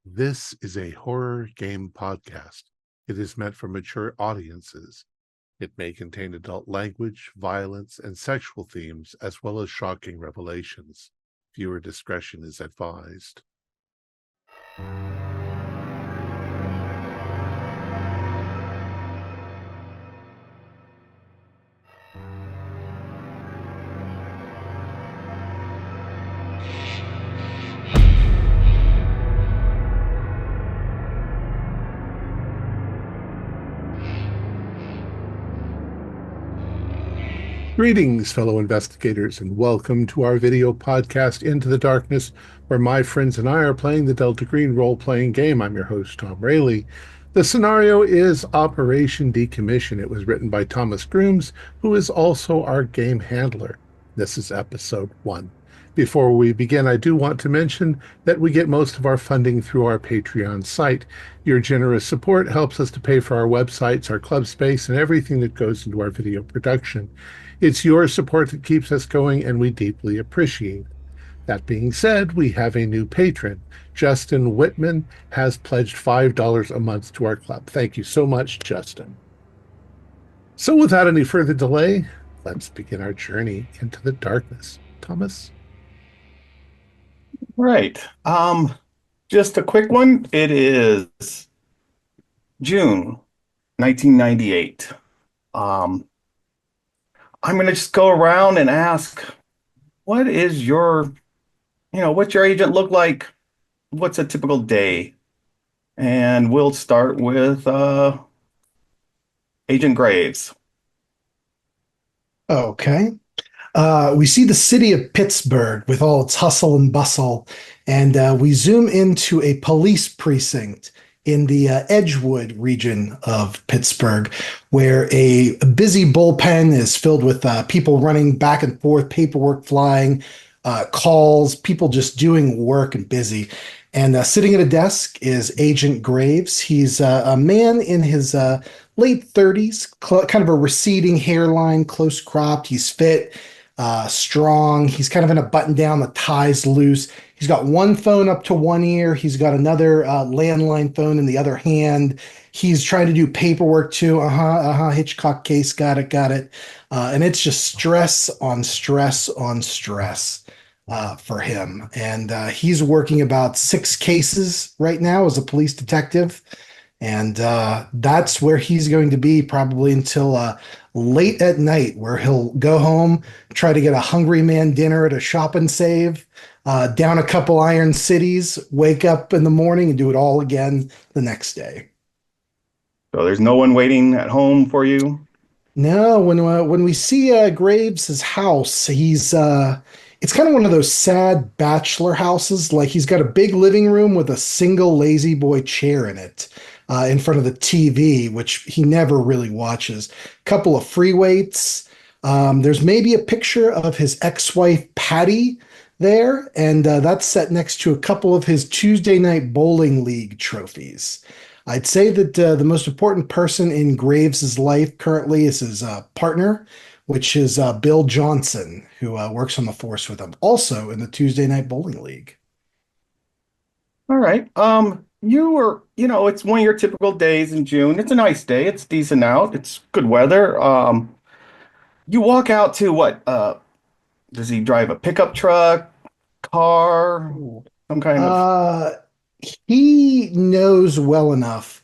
This is a horror game podcast. It is meant for mature audiences. It may contain adult language, violence, and sexual themes, as well as shocking revelations. Viewer discretion is advised. Greetings, fellow investigators, and welcome to our video podcast, Into the Darkness, where my friends and I are playing the Delta Green role-playing game. I'm your host, Thom Raley. The scenario is Operation Decommission. It was written by Grooms, who is also our game handler. This is episode 1. Before we begin, I do want to mention that we get most of our funding through our Patreon site. Your generous support helps us to pay for our websites, our club space, and everything that goes into our video production. It's your support that keeps us going, and we deeply appreciate it. That being said, we have a new patron. Justin Whitman has pledged $5 a month to our club. Thank you so much, Justin. So without any further delay, let's begin our journey into the darkness. Thomas? Right. Just a quick one. It is June 1998. I'm gonna just go around and ask, what is what's your agent look like? What's a typical day? And we'll start with Agent Graves. Okay. We see the city of Pittsburgh with all its hustle and bustle, and we zoom into a police precinct in the Edgewood region of Pittsburgh, where a busy bullpen is filled with people running back and forth, paperwork flying, calls, people just doing work and busy. And sitting at a desk is Agent Graves. He's a man in his late 30s, kind of a receding hairline, close cropped. He's fit, strong. He's kind of in a button down, the tie's loose. He's got one phone up to one ear. He's got another landline phone in the other hand. He's trying to do paperwork too. Hitchcock case. Got it. And it's just stress on stress on stress for him. And he's working about 6 cases right now as a police detective. And that's where he's going to be probably until late at night, where he'll go home, try to get a hungry man dinner at a shop and save, down a couple iron cities, wake up in the morning and do it all again the next day. So there's no one waiting at home for you? No, when we see Graves' house, he's it's kind of one of those sad bachelor houses. Like he's got a big living room with a single lazy boy chair in it, in front of the TV, which he never really watches. Couple of free weights. There's maybe a picture of his ex-wife Patty there, and that's set next to a couple of his Tuesday night bowling league trophies. I'd say that the most important person in Graves's life currently is his partner, which is Bill Johnson, who works on the force with him, also in the Tuesday night bowling league. All right. It's one of your typical days in June. It's a nice day. It's decent out. It's good weather. You walk out to what? Does he drive a pickup truck, car, some kind of? Uh, he knows well enough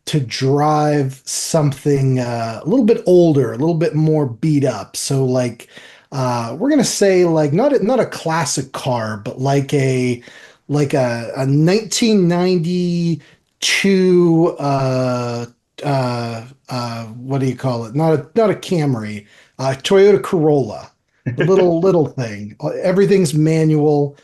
to drive something a little bit older, a little bit more beat up. So like we're gonna say like not a classic car, but like a 1992 what do you call it? Not a Camry, Toyota Corolla. The little thing. Everything's manual.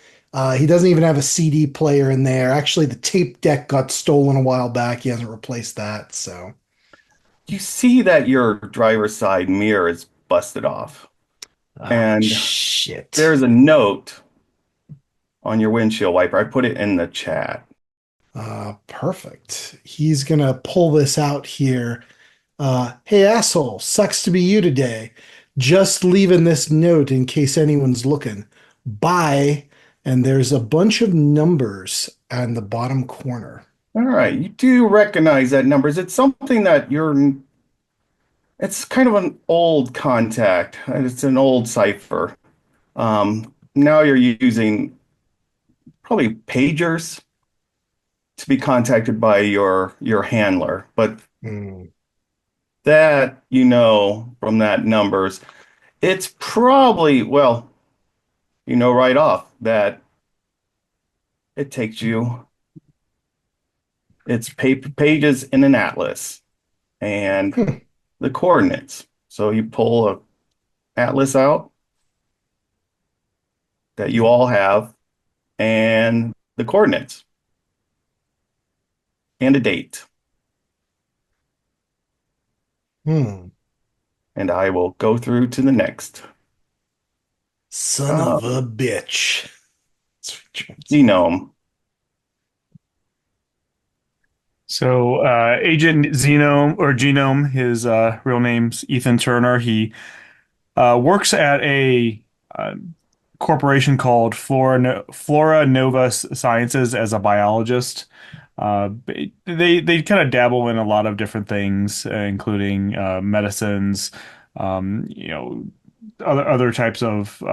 He doesn't even have a CD player in there. Actually, the tape deck got stolen a while back. He hasn't replaced that. So, You see that your driver's side mirror is busted off, and shit. there's a note on your windshield wiper. I put it in the chat. Perfect. He's gonna pull this out here. Hey, asshole, sucks to be you today. Just leaving this note in case anyone's looking. Bye. and there's a bunch of numbers on the bottom corner. All right, you do recognize that numbers. It's something that it's kind of an old contact. It's an old cipher. Now you're using probably pagers to be contacted by your handler, but Hmm. that from that numbers, it's probably, well, right off that it takes you, it's pages in an atlas and Hmm. the coordinates. So you pull a atlas out that you all have and the coordinates and a date. Hmm. And I will go through to the next. Son of a Um, bitch. Genome. So, Agent Genome, his real name's Ethan Turner. He works at a uh, corporation called Flora Nova Sciences as a biologist. They kind of dabble in a lot of different things, including medicines, you know, other types of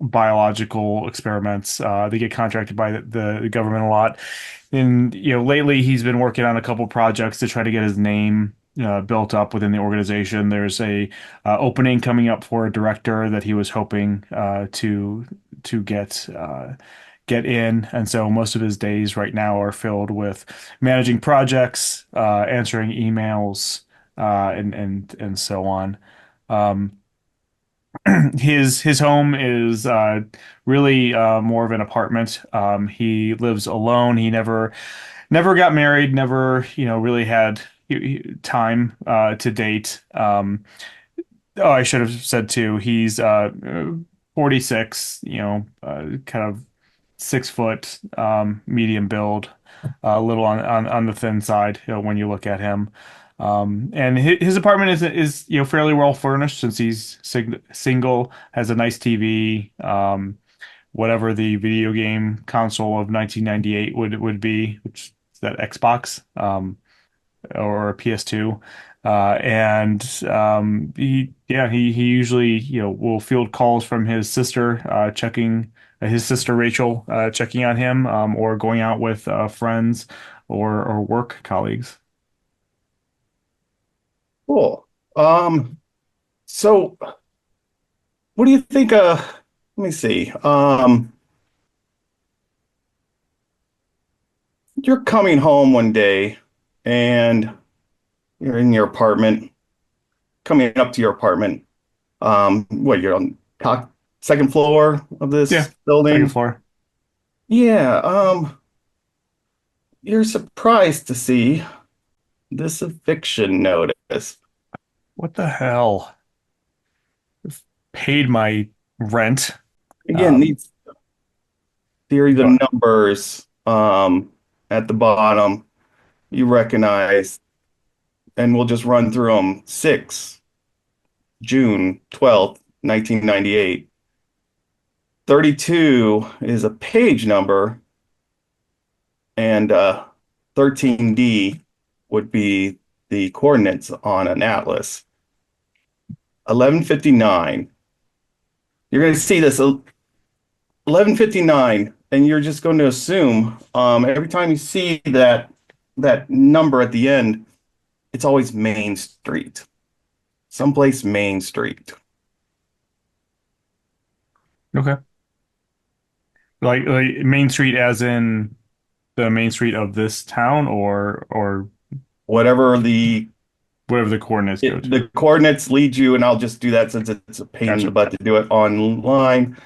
biological experiments. They get contracted by the government a lot. And lately he's been working on a couple projects to try to get his name built up within the organization. There's a opening coming up for a director that he was hoping to get in, and so most of his days right now are filled with managing projects, answering emails, and so on. Um, his home is really more of an apartment. He lives alone. He never got married. Never really had time to date. Oh, I should have said too. He's 46. Kind of 6 foot, medium build, a little on the thin side, when you look at him. And his apartment is fairly well furnished since he's single, has a nice TV, whatever the video game console of 1998 would be, which is that Xbox, or a PS2. And he usually will field calls from his sister, checking his sister Rachel, checking on him, or going out with friends or work colleagues. Cool. So what do you think? Let me see. You're coming home one day and you're in your apartment, coming up to your apartment. You're on top, second floor of Yeah, this second building? floor. Yeah, you're surprised to see this eviction notice. What the hell? Paid my rent. Again, Um, these series of but numbers at the bottom you recognize, and we'll just run through them. 6 June 12th, 1998. 32 is a page number, and 13D would be the coordinates on an atlas. 11:59. You're going to see this 11:59, and you're just going to assume every time you see that number at the end, it's always Main Street, someplace Main Street. okay, like Main Street, as in the main street of this town, or Whatever the whatever the coordinates go to. the coordinates lead you, and I'll just do that since it's a pain in the Gotcha. butt to do it online.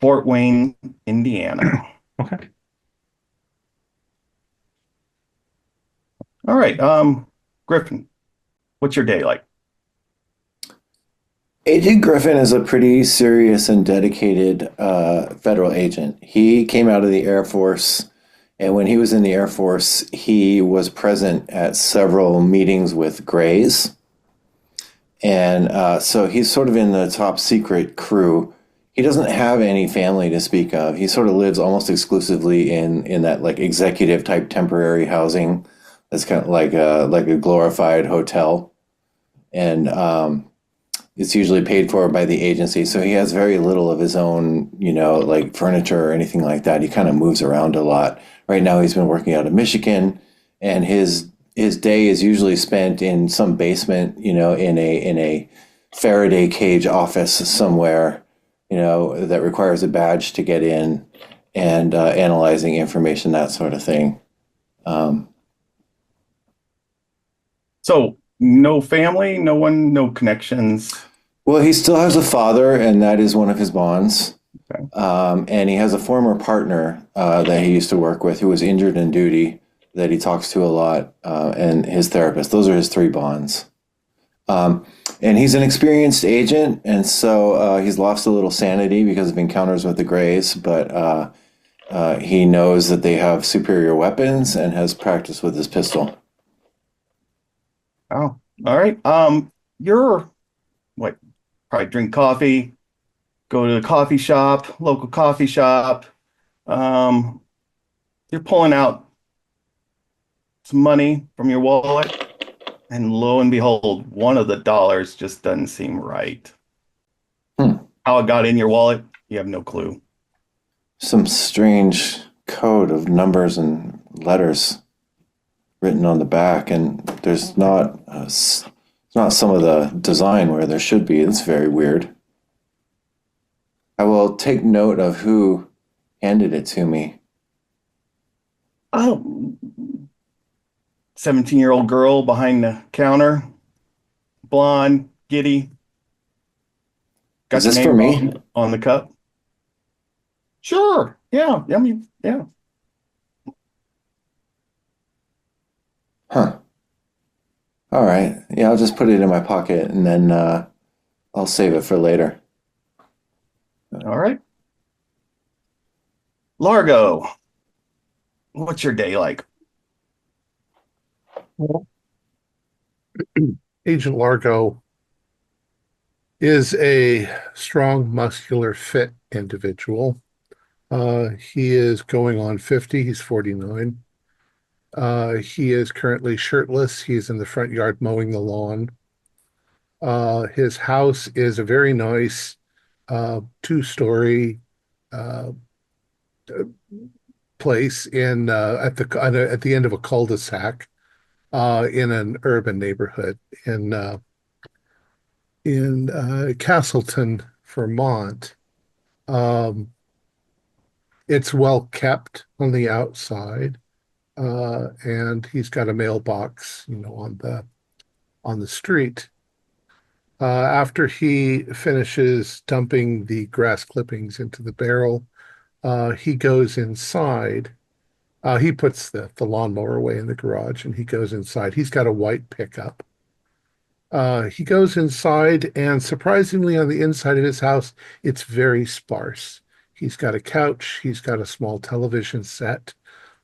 Fort Wayne, Indiana. Okay. All right, Griffin, what's your day like? Agent Griffin is a pretty serious and dedicated federal agent. He came out of the Air Force, and when he was in the Air Force, he was present at several meetings with Greys. And so he's sort of in the top secret crew. he doesn't have any family to speak of. He sort of lives almost exclusively in that like executive type temporary housing. That's kind of like a glorified hotel, and it's usually paid for by the agency. So he has very little of his own, like furniture or anything like that. He kind of moves around a lot. Right now, he's been working out of Michigan, and his day is usually spent in some basement, in a Faraday cage office somewhere, that requires a badge to get in, and analyzing information, that sort of thing. Um, So no family, no one, no connections. well, he still has a father, and that is one of his bonds. Okay. And he has a former partner that he used to work with who was injured in duty that he talks to a lot, and his therapist. Those are his three bonds. And he's an experienced agent, and so he's lost a little sanity because of encounters with the Greys, but he knows that they have superior weapons and has practiced with his pistol. Oh, all right. You're what? Probably drink coffee, go to the coffee shop, local coffee shop. Um, you're pulling out some money from your wallet, and lo and behold, one of the dollars just doesn't seem right. Hmm. How it got in your wallet, you have no clue. Some strange code of numbers and letters written on the back, and there's not some of the design where there should be. It's very weird. I will take note of who handed it to me. Oh, 17-year-old girl behind the counter, blonde, giddy. Got Is your this for name me? on the cup. Sure. Yeah. I mean, yeah. Huh. All right. Yeah, I'll just put it in my pocket, and then I'll save it for later. All right. Largo, what's your day like? Well, Agent Largo is a strong, muscular, fit individual. He is going on 50. He's 49. He is currently shirtless. He's in the front yard mowing the lawn. His house is a very nice two-story uh, place in at the end of a cul-de-sac in an urban neighborhood in Castleton, Vermont. Um, it's well kept on the outside, and he's got a mailbox, on the street. After he finishes dumping the grass clippings into the barrel, he goes inside. He puts the lawnmower away in the garage and he goes inside. He's got a white pickup. He goes inside, and surprisingly, on the inside of his house, it's very sparse. He's got a couch, he's got a small television set.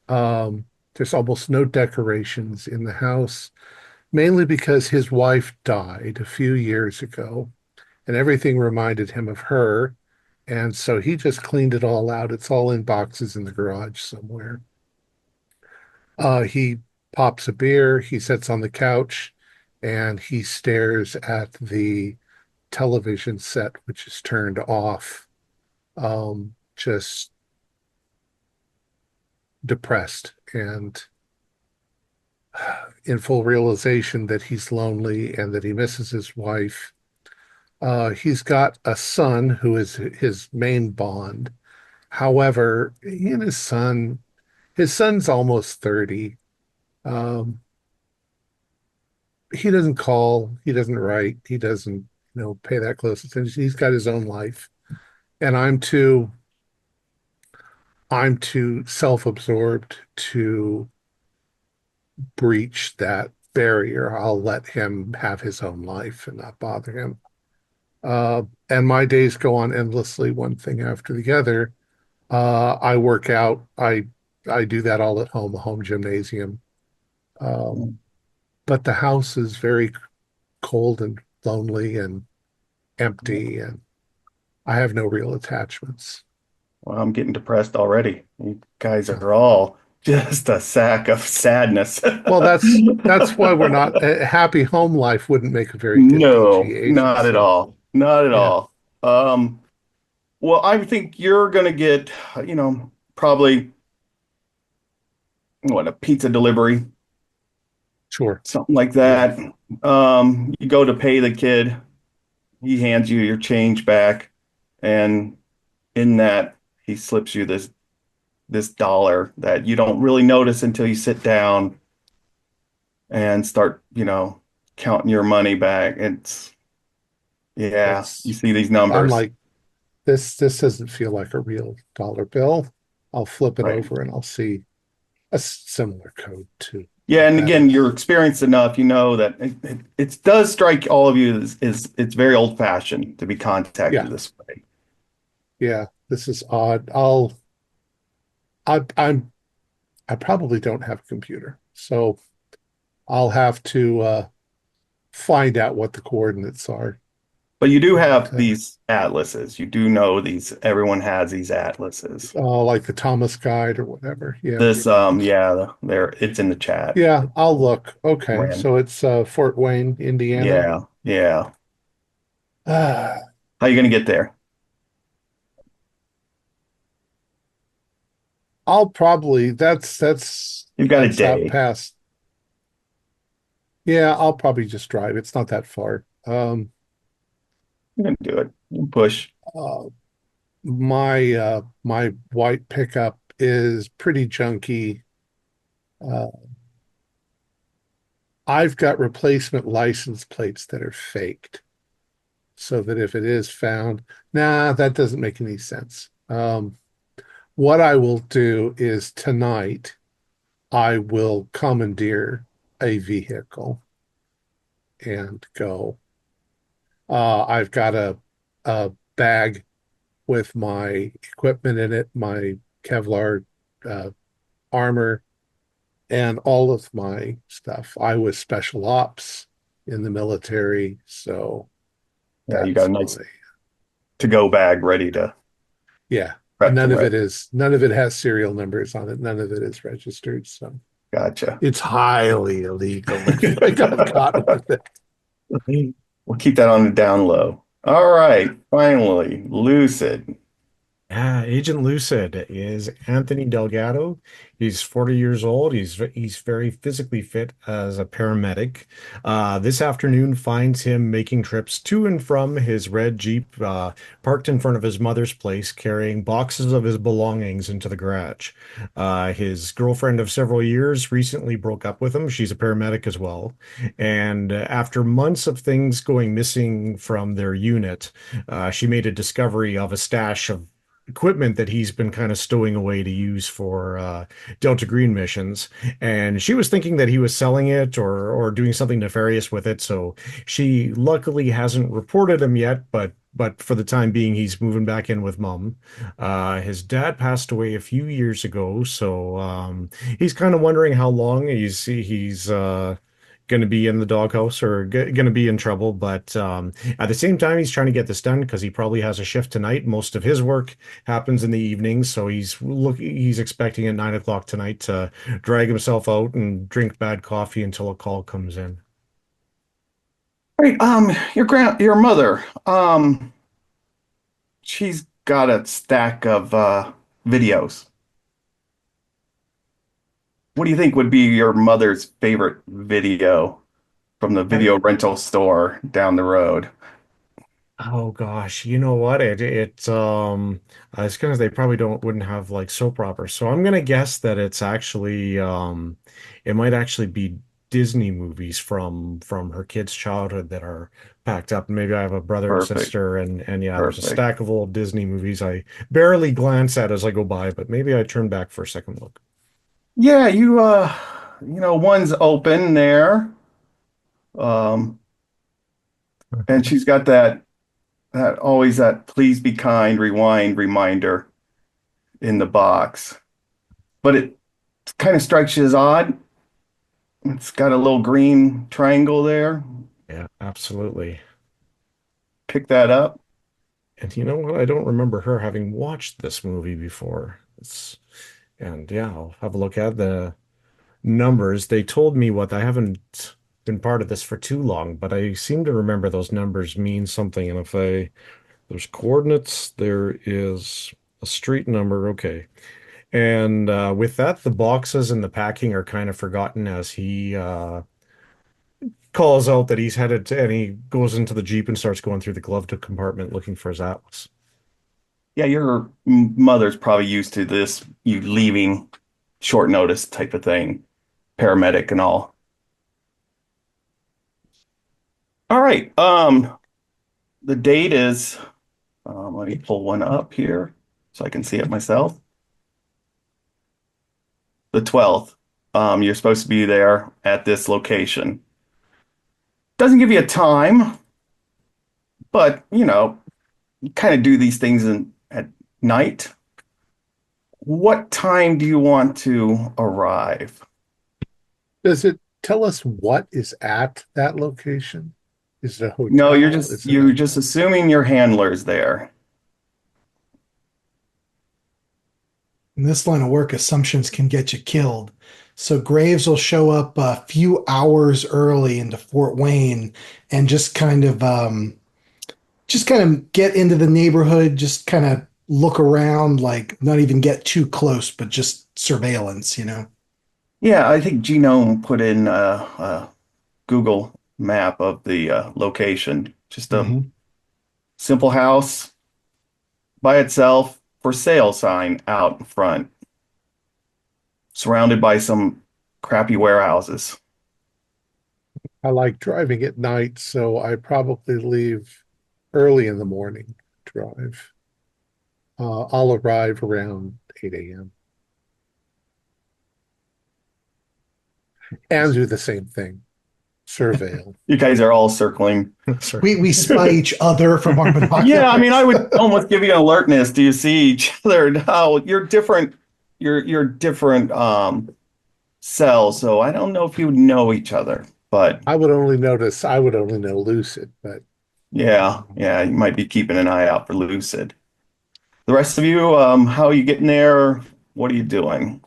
Um, there's almost no decorations in the house, mainly because his wife died a few years ago, and everything reminded him of her. And so he just cleaned it all out. It's all in boxes in the garage somewhere. He pops a beer, he sits on the couch, and he stares at the television set, which is turned off, just depressed and in full realization that he's lonely and that he misses his wife. He's got a son who is his main bond. However, he and his son's almost 30. Um, he doesn't call, he doesn't write, he doesn't, pay that close attention. He's got his own life. And I'm too self-absorbed to breach that barrier. I'll let him have his own life and not bother him. And my days go on endlessly, one thing after the other. I work out. I do that all at home, a home gymnasium. Um, but the house is very cold and lonely and empty, and I have no real attachments. Well, I'm getting depressed already. You guys are all just a sack of sadness. Well, that's why we're not a happy home life wouldn't make a very good PG No, agent. not at So all. Not at yeah, all. Well, I think you're gonna get, probably what, a pizza delivery, sure. something like Yeah. that. You go to pay the kid, he hands you your change back, and in that he slips you this dollar that you don't really notice until you sit down and start, counting your money back. Yeah, you It's see these I'm numbers, like this doesn't feel like a real dollar bill. I'll flip it right? over and I'll see a similar code to Yeah, what and that again, you're is. experienced enough, you know that it does strike all of you as it's very old-fashioned to be Yeah, contacted this way. yeah. This is odd. I'm I probably don't have a computer, so I'll have to find out what the coordinates are. But you do And have these atlases. You do know these, everyone has these atlases. like the Thomas Guide or whatever. Yeah. Yeah, there it's in the chat. Yeah, I'll look. Okay, Ran. so it's Fort Wayne, Indiana. Yeah, yeah. Ah, How you gonna get there? I'll probably You've got a that's out day. past. Yeah, I'll probably just drive. It's not that far. You can do it. You can push. Uh, my white pickup is pretty junky. Uh, I've got replacement license plates that are faked, so that if it is found, nah, that doesn't make any sense. What I will do is tonight I will commandeer a vehicle and go. I've got a bag with my equipment in it, my Kevlar uh, armor, and all of my stuff. I was special ops in the military, so Yeah, you got that's a my nice to-go bag ready to yeah. prep to None of rep. it is none of it has serial numbers on it. None of it is registered, so Gotcha. it's highly illegal if I got caught with it. We'll keep that on the down low. All right, finally, Lucid. Agent Lucid is Anthony Delgado. He's 40 years old. He's very physically fit as a paramedic. This afternoon finds him making trips to and from his red Jeep, parked in front of his mother's place, carrying boxes of his belongings into the garage. His girlfriend of several years recently broke up with him. She's a paramedic as well. And after months of things going missing from their unit, she made a discovery of a stash of equipment that he's been kind of stowing away to use for Delta Green missions. And she was thinking that he was selling it or doing something nefarious with it. So she luckily hasn't reported him yet, but for the time being, he's moving back in with mom. His dad passed away a few years ago, so he's kind of wondering how long he's going to be in the doghouse or going to be in trouble. But at the same time, he's trying to get this done because he probably has a shift tonight. Most of his work happens in the evenings, so he's expecting at 9 o'clock tonight to drag himself out and drink bad coffee until a call comes in. Right, your mother, she's got a stack of videos. What do you think would be your mother's favorite video from the video rental store down the road? Oh gosh, you know what? It's because they probably don't wouldn't have like soap operas. So I'm gonna guess that it's actually it might actually be Disney movies from her kids' childhood that are packed up. Maybe I have a brother and Perfect, sister and yeah, there's a perfect. stack of old Disney movies I barely glance at as I go by, but maybe I turn back for a second look. Yeah, one's open there. Um, and she's got that always that please be kind rewind reminder in the box. But it kind of strikes you as odd. It's got a little green triangle there. Yeah, absolutely. Pick that up. And you know what? I don't remember her having watched this movie before. And yeah, I'll have a look at the numbers. They told me what I haven't been part of this for too long, but I seem to remember those numbers mean something. And if there's coordinates, there is a street number. Okay. And with that, the boxes and the packing are kind of forgotten as he calls out that he's headed to, and he goes into the Jeep and starts going through the glove compartment looking for his atlas. Yeah, your mother's probably used to this, you leaving short notice type of thing, paramedic and all. All right. The date is, let me pull one up here so I can see it myself. The 12th. You're supposed to be there at this location. Doesn't give you a time, but you kind of do these things at night. What time do you want to arrive? Does it tell us what is at that location? Is it a No, hotel? Is it you're just assuming your handler's there. In this line of work, assumptions can get you killed. So Graves will show up a few hours early into Fort Wayne and just kind of get into the neighborhood, just kind of look around, like not even get too close, but just surveillance, you know? Yeah, I think Genome put in a Google map of the location. Just a Mhm. simple house by itself, for sale sign out in front, surrounded by some crappy warehouses. I like driving at night, so I probably leave early in the morning to drive. I'll arrive around 8 a.m. and do the same thing, surveil. You guys are all circling. Sorry. We spy each other from our binoculars. Yeah, I mean, I would almost give you an alertness. Do you see each other? No, you're different. You're different cells, so I don't know if you would know each other. But I would only know Lucid, but yeah, you might be keeping an eye out for Lucid. The rest of you, how are you getting there? What are you doing?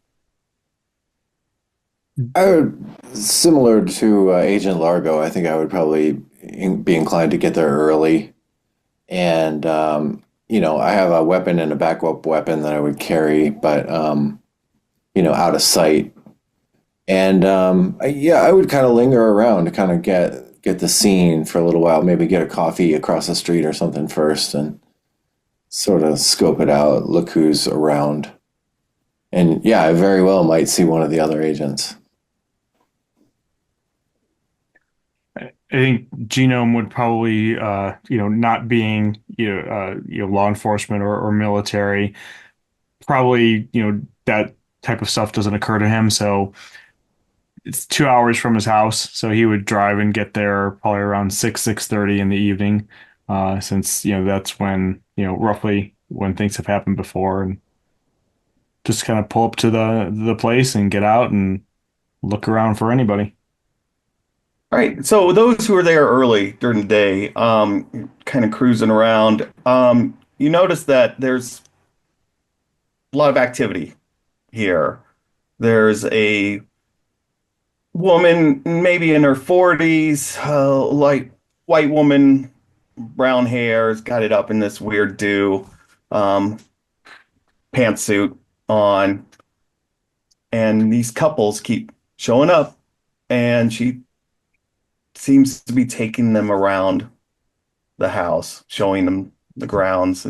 I would, similar to Agent Largo, I think I would probably be inclined to get there early. And, I have a weapon and a backup weapon that I would carry, but, out of sight. And, I would kind of linger around to kind of get the scene for a little while, maybe get a coffee across the street or something first and sort of scope it out, look who's around. And yeah, I very well might see one of the other agents. I think Genome would probably, not being, law enforcement or military, probably, that type of stuff doesn't occur to him. So it's 2 hours from his house. So he would drive and get there probably around 6:30 in the evening, since, that's when, roughly when things have happened before, and just kind of pull up to the place and get out and look around for anybody. All right, so those who are there early during the day, kind of cruising around, you notice that there's a lot of activity here. There's a woman, maybe in her 40s, like white woman, brown hair, has got it up in this weird um, pantsuit on, and these couples keep showing up, and she seems to be taking them around the house, showing them the grounds.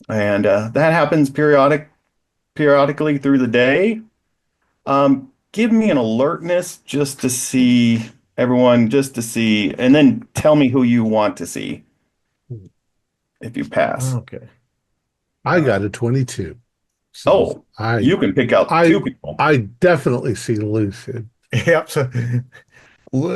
That happens periodically through the day. Give me an alertness just to see everyone, just to see, and then tell me who you want to see if you pass. Okay. I got a 22. So Oh, you can pick out two people. I definitely see Lucid. Yep. So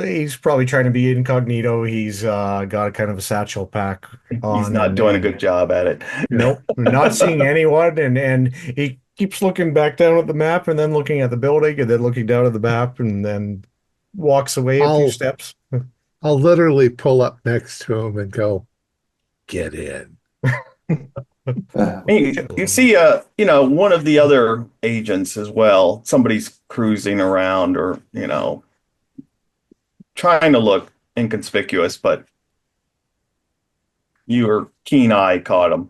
he's probably trying to be incognito. He's got a kind of a satchel pack on. He's not doing a good job at it. Nope, not seeing anyone, and he keeps looking back down at the map and then looking at the building and then looking down at the map and then walks away a few steps. I'll literally pull up next to him and go, get in. You see, one of the other agents as well. Somebody's cruising around or, trying to look inconspicuous, but your keen eye caught him.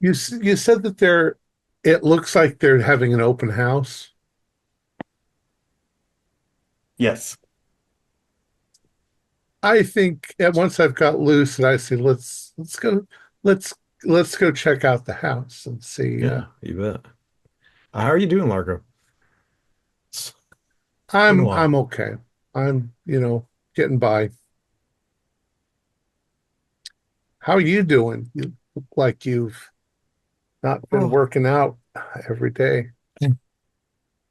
You said that it looks like they're having an open house. Yes. I think once I've got loose and I say, let's let's go check out the house and see. Yeah, you bet. How are you doing, Largo? It's been a I'm while. okay. I'm, getting by. How are you doing? You look like you've not been Oh, working out every day.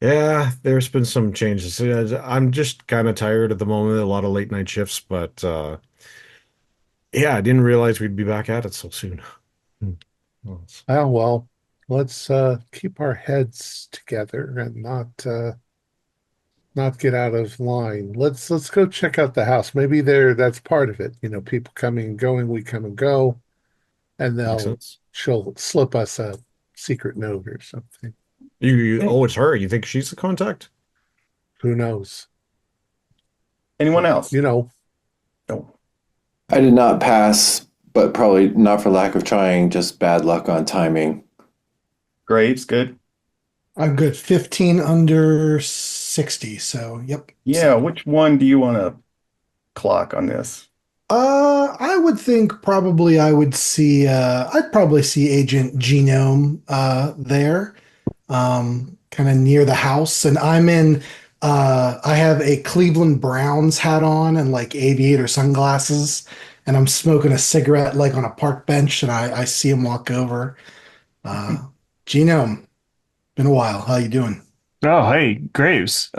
yeah, there's been some changes. Yeah, I'm just kind of tired at the moment, a lot of late night shifts, but yeah, I didn't realize we'd be back at it so soon. Hmm. Well, Oh, well, let's keep our heads together and not get out of line. Let's go check out the house. Maybe that's part of it. People coming and going, we come and go, and makes sense. she'll slip us a secret note or something. Oh, it's her. You think she's the contact? Who knows? Anyone But, else? No. I did not pass, but probably not for lack of trying, just bad luck on timing. Graves, good. I'm good. 15 under 60. So, yep. Yeah, which one do you want to clock on this? I would think probably I'd probably see Agent Genome there, kind of near the house. And I have a Cleveland Browns hat on and like aviator sunglasses, and I'm smoking a cigarette like on a park bench, and I see him walk over. Uh, Genome, been a while. How you doing? Oh, hey, Graves.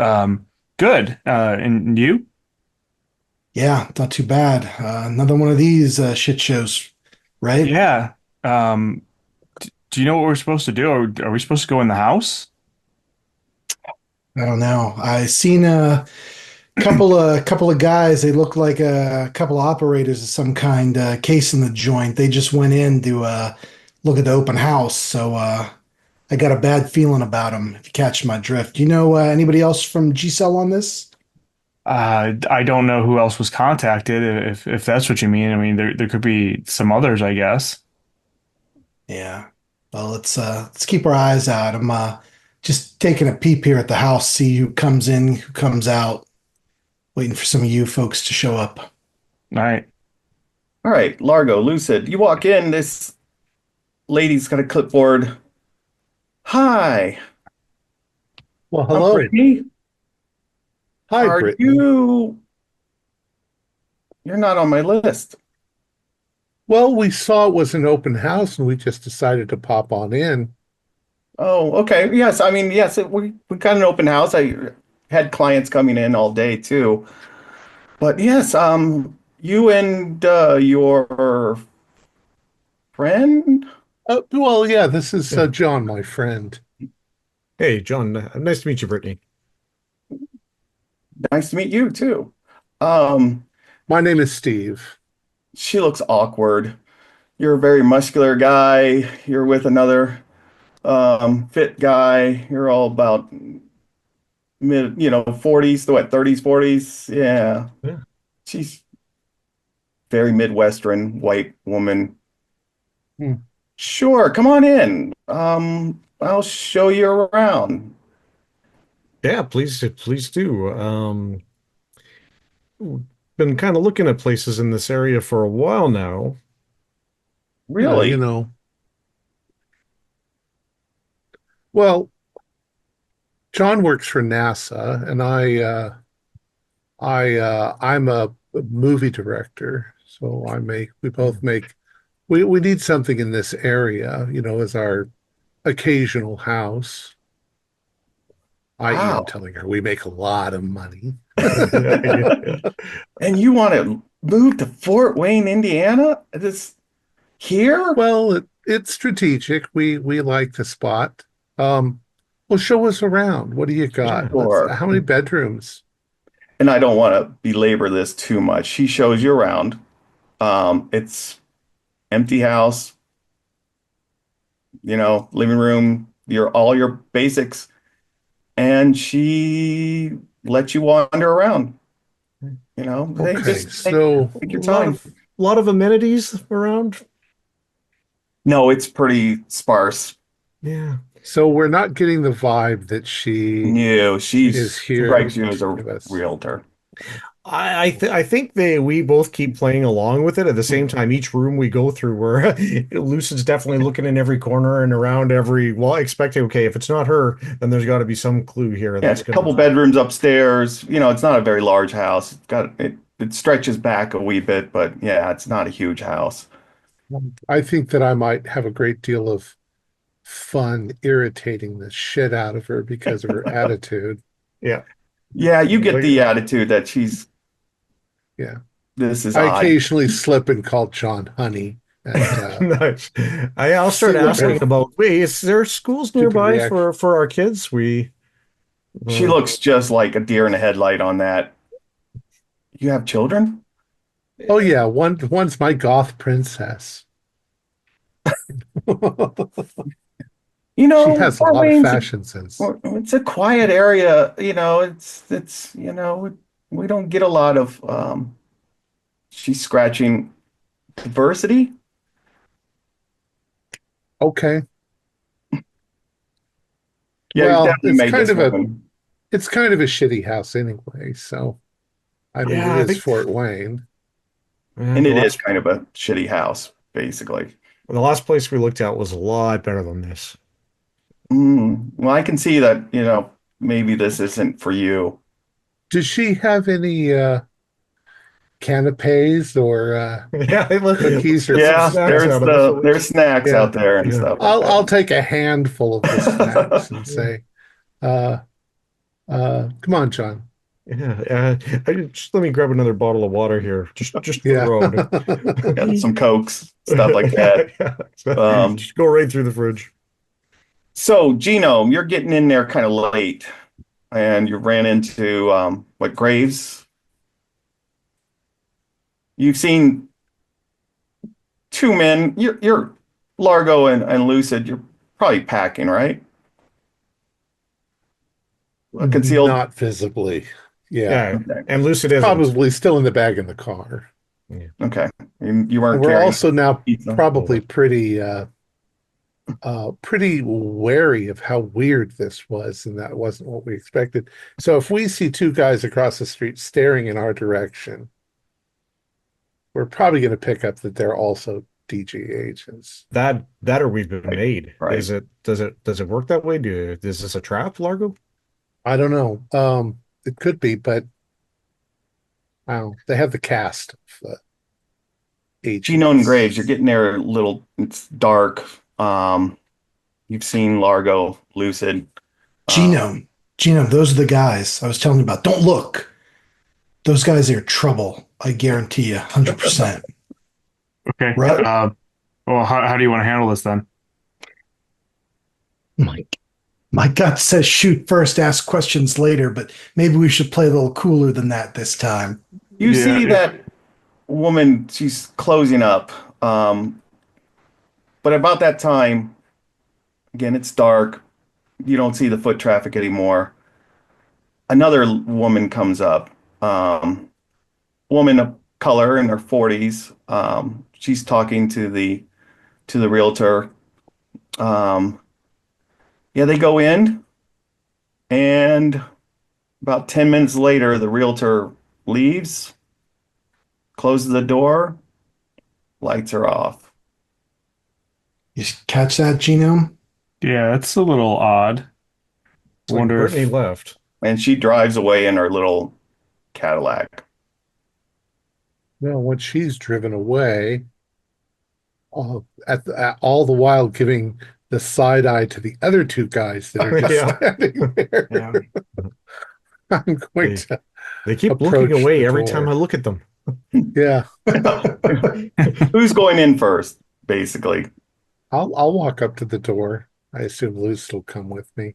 Good. And you? Yeah, not too bad. Another one of these shit shows, right? Yeah. Um, do you know what we're supposed to do? Are we supposed to go in the house? I don't know. I seen a couple of guys. They look like a couple of operators of some kind, case in the joint. They just went in to look at the open house. So I got a bad feeling about them. If you catch my drift. Do you know anybody else from G Cell on this? I don't know who else was contacted, if that's what you mean. I mean, there could be some others, I guess. Yeah. Well, let's keep our eyes out. I'm just taking a peep here at the house, see who comes in, who comes out. Waiting for some of you folks to show up. All right. All right, Largo, Lucid. You walk in, this lady's got a clipboard. Hi, Well, I'm hello. Brittany. Hi, Are Brittany. you're not on my list. Well, we saw it was an open house and we just decided to pop on in. Oh, okay. Yes, I mean, yes, we got an open house. I had clients coming in all day too. But yes, you and your friend? Well, yeah, this is Yeah. John, my friend. Hey, John. Nice to meet you, Brittany. Nice to meet you too. Um, My name is Steve. she looks awkward. You're a very muscular guy. You're with another fit guy. You're all about mid, 40s to what, 30s, 40s. Yeah. Yeah. She's very Midwestern white woman. Hmm. Sure, come on in. I'll show you around. Yeah, please do. Been kind of looking at places in this area for a while now. Yeah, Really? well, John works for NASA, and I'm a movie director, so we both make we need something in this area, as our occasional house. I.e., I'm Wow. telling her we make a lot of money. And you want to move to Fort Wayne, Indiana? This here? Well, it's strategic. We like the spot. Um, well, show us around. What do you got? Yeah. Sure. How many bedrooms? And I don't want to belabor this too much. She shows you around. It's empty house, living room, all your basics, and she lets you wander around. They Okay, just so take your A lot time. of amenities around. No, it's pretty sparse. Yeah. we're not getting the vibe that she No, she is here strikes you as a with us. realtor. I think we both keep playing along with it. At the same time, each room we go through, where Lucid's definitely looking in every corner and around every wall, expecting, okay, if it's not her, then there's got to be some clue here Yeah, that's it's a couple gonna. bedrooms upstairs. It's not a very large house. It stretches back a wee bit, but yeah, it's not a huge house. I think that I might have a great deal of fun irritating the shit out of her because of her attitude. Yeah. Yeah, you get Like, the attitude that Yeah. this is I odd. occasionally slip and call John honey and nice. I'll start see what her asking about, wait, is there schools stupid nearby reaction. for our kids? She Uh, looks just like a deer in a headlight on that. You have children? Oh yeah, one's my goth princess. She has a Fort lot of Wayne's fashion sense. it's a quiet area. We don't get a lot of she's scratching diversity. Okay. Yeah, you Well, definitely made this woman. it's kind of a shitty house anyway, so I mean it yeah, I is think Fort Wayne. yeah, And it is kind of a shitty house, basically. the last place we looked at was a lot better than this. Well, I can see that, maybe this isn't for you. Does she have any canapes or Yeah, cookies let's or get some Yeah, snacks out of this at there's least. snacks yeah. out there and Yeah. stuff like I'll take a handful of the snacks and that. say, uh come on, John. Yeah, just let me grab another bottle of water here, just for the Yeah. road. Yeah, some Cokes, stuff like Yeah, that. yeah. Um, Just go right through the fridge. so Gino, you're getting in there kind of late, and you ran into what Graves? You've seen two men. You're Largo and Lucid. You're probably packing, right? Concealed. Not visibly. Yeah. Yeah, Okay. and Lucid isn't. Probably still in the bag in the car. Yeah. Okay. You And weren't we're carrying also now pizza. probably pretty wary of how weird this was, and that wasn't what we expected. So if we see two guys across the street staring in our direction, we're probably going to pick up that they're also DG agents. That or we've been Right. made. Right. Does it work that way? Is this a trap, Largo? I don't know. It could be, but I don't know. They have the cast of Gino and Graves, agents. you're getting there a little. It's dark. You've seen Largo, Lucid. Genome. Genome, those are the guys I was telling you about. Don't look. Those guys are trouble. I guarantee you, 100%. Okay. Right? Well, how do you want to handle this then? My gut says shoot first, ask questions later, but maybe we should play a little cooler than that this time. You Yeah. see that woman, she's closing up. But about that time, again, it's dark. You don't see the foot traffic anymore. Another woman comes up. Woman of color in her 40s. She's talking to the realtor. Yeah, they go in, and about 10 minutes later, the realtor leaves, closes the door, lights are off. You catch that, Genome? Yeah, that's a little odd. It's like Wonder Brittany if left. And she drives away in her little Cadillac. Well, when she's driven away, all the while giving the side eye to the other two guys that are just Yeah. standing there. Yeah. I'm going They, to they keep approach looking away the every door. time I look at them. Yeah, Who's going in first, basically? I'll walk up to the door. I assume Luce will come with me.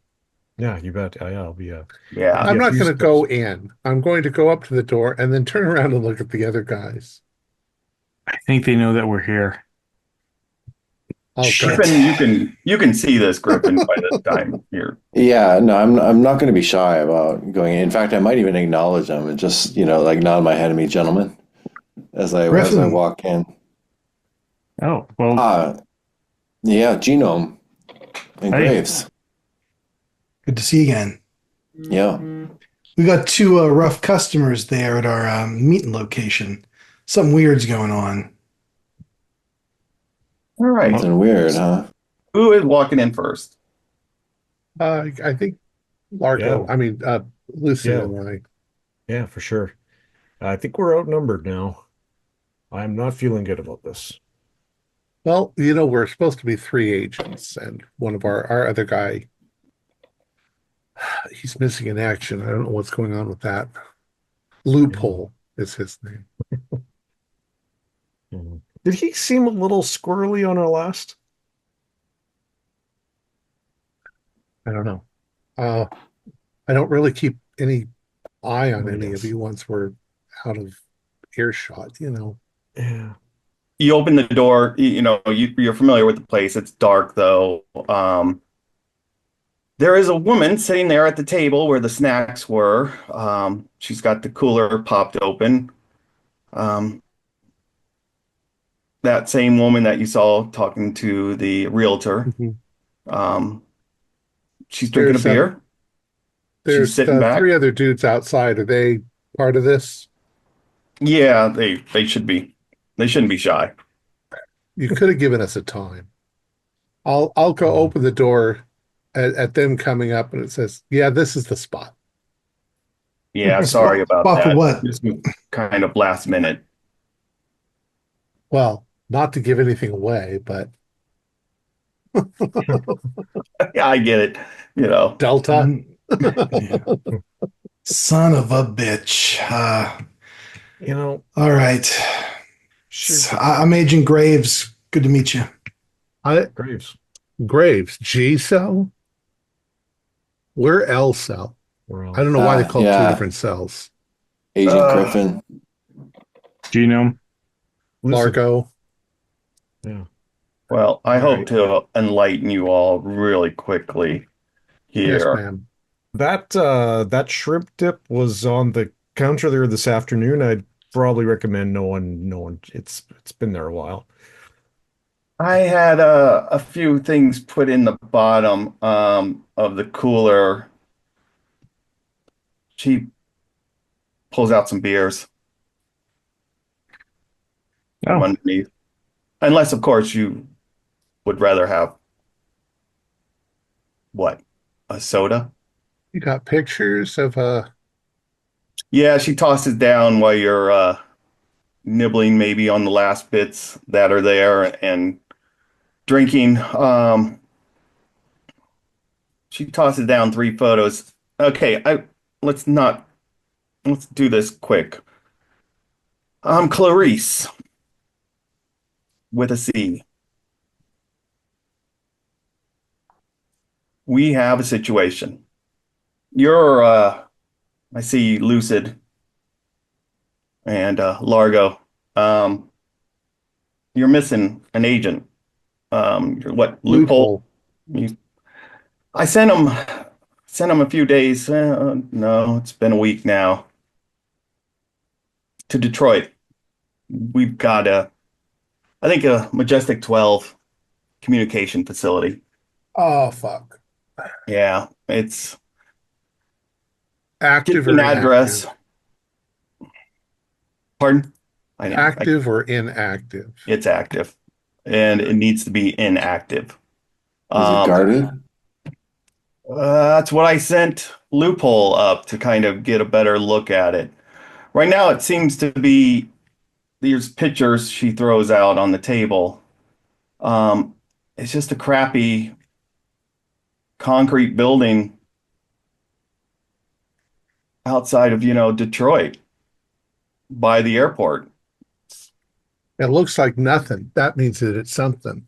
Yeah, you bet. Yeah, I'll be Yeah. I'm a not few going to steps. go in. I'm going to go up to the door and then turn around and look at the other guys. I think they know that we're here. Oh, Shit. God. Griffin, you can see this, Griffin, by this time here. Yeah, no, I'm not going to be shy about going in. In fact, I might even acknowledge them and just, like nod my head at me, gentlemen, as I Griffin, walk in. Oh, well, Yeah, Genome and hey, Graves. good to see you again. Yeah. We got two rough customers there at our meeting location. Something weird's going on. All right. Something weird, huh? Who is walking in first? I think Largo, Yeah, I mean, Lucid yeah, and I. yeah, for sure. I think we're outnumbered now. I'm not feeling good about this. Well, we're supposed to be three agents, and one of our other guy, he's missing in action. I don't know what's going on with that. Yeah. Loophole is his name. Mhm. Did he seem a little squirrely on our last? I don't know. Uh, I don't really keep any eye on Oh, any of yes. you once we're out of earshot. Yeah. You open the door, you're familiar with the place. It's dark though. There is a woman sitting there at the table where the snacks were. She's got the cooler popped open. Um, that same woman that you saw talking to the realtor. Mhm. Um, she's drinking a There's beer. She's there's sitting back. three other dudes outside. Are they part of this? Yeah, they should be. They shouldn't be shy. You could have given us a time. I'll go Mhm. open the door at them coming up, and it says, "Yeah, this is the spot." Yeah, sorry Spot, about spot for that. what? This was kind of last minute. Well, not to give anything away, but Yeah, I get it. You know, Delta. Mm, yeah. Son of a bitch. You know, All right. sure. I'm Agent Graves. Good to meet you. I Graves. Graves, G cell. We're L cell. We're I all. don't know why they call it two Yeah, different cells. Agent uh, Griffin. Genome. Lucid. Largo. Yeah. well, I All hope right. to enlighten you all really quickly Yes, here. ma'am. That shrimp dip was on the counter there this afternoon. I'd probably recommend no one. It's been there a while. I had a few things put in the bottom of the cooler. She pulls out some beers from Oh, underneath. Unless, of course, you would rather have what? A soda? You got pictures of Yeah, she tosses down while you're nibbling maybe on the last bits that are there and drinking. She tosses down three photos. Okay, let's not let's do this quick. I'm Clarice with a C. We have a situation. You're I see Lucid and Largo. Um, you're missing an agent. What loophole? loophole. You, I sent him a few days. No, it's been a week now to Detroit. We've got I think a Majestic 12 communication facility. Oh, fuck. Yeah, it's give Active me or an address. inactive? Pardon? I know. Active or inactive? It's active, and it needs to be inactive. Is it Um, guarded? that's what I sent Loophole up to kind of get a better look at it. Right now, it seems to be these pictures she throws out on the table. Um, it's just a crappy concrete building outside of, Detroit by the airport. It looks like nothing. That means that it's something.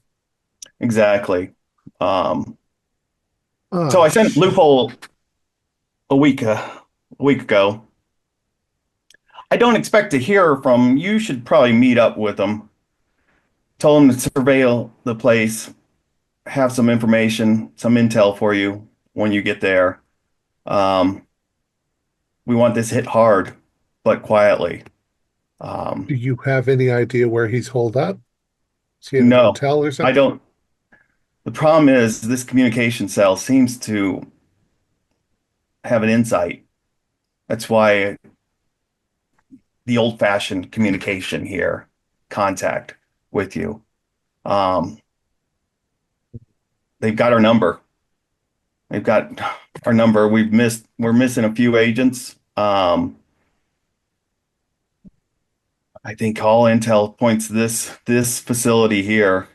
Exactly. Um, so Oh, I sent Loophole a week ago. I don't expect to hear from him. You should probably meet up with him. Tell him to surveil the place. have some information, some intel for you when you get there. Um, we want this hit hard, but quietly. Do you have any idea where he's holed up? Is he in a No, motel or I something? don't. The problem is this communication cell seems to have an insight. That's why the old-fashioned communication here, contact with you. Um, they've got our number. They've got our number. We're missing a few agents. I think all intel points to this facility here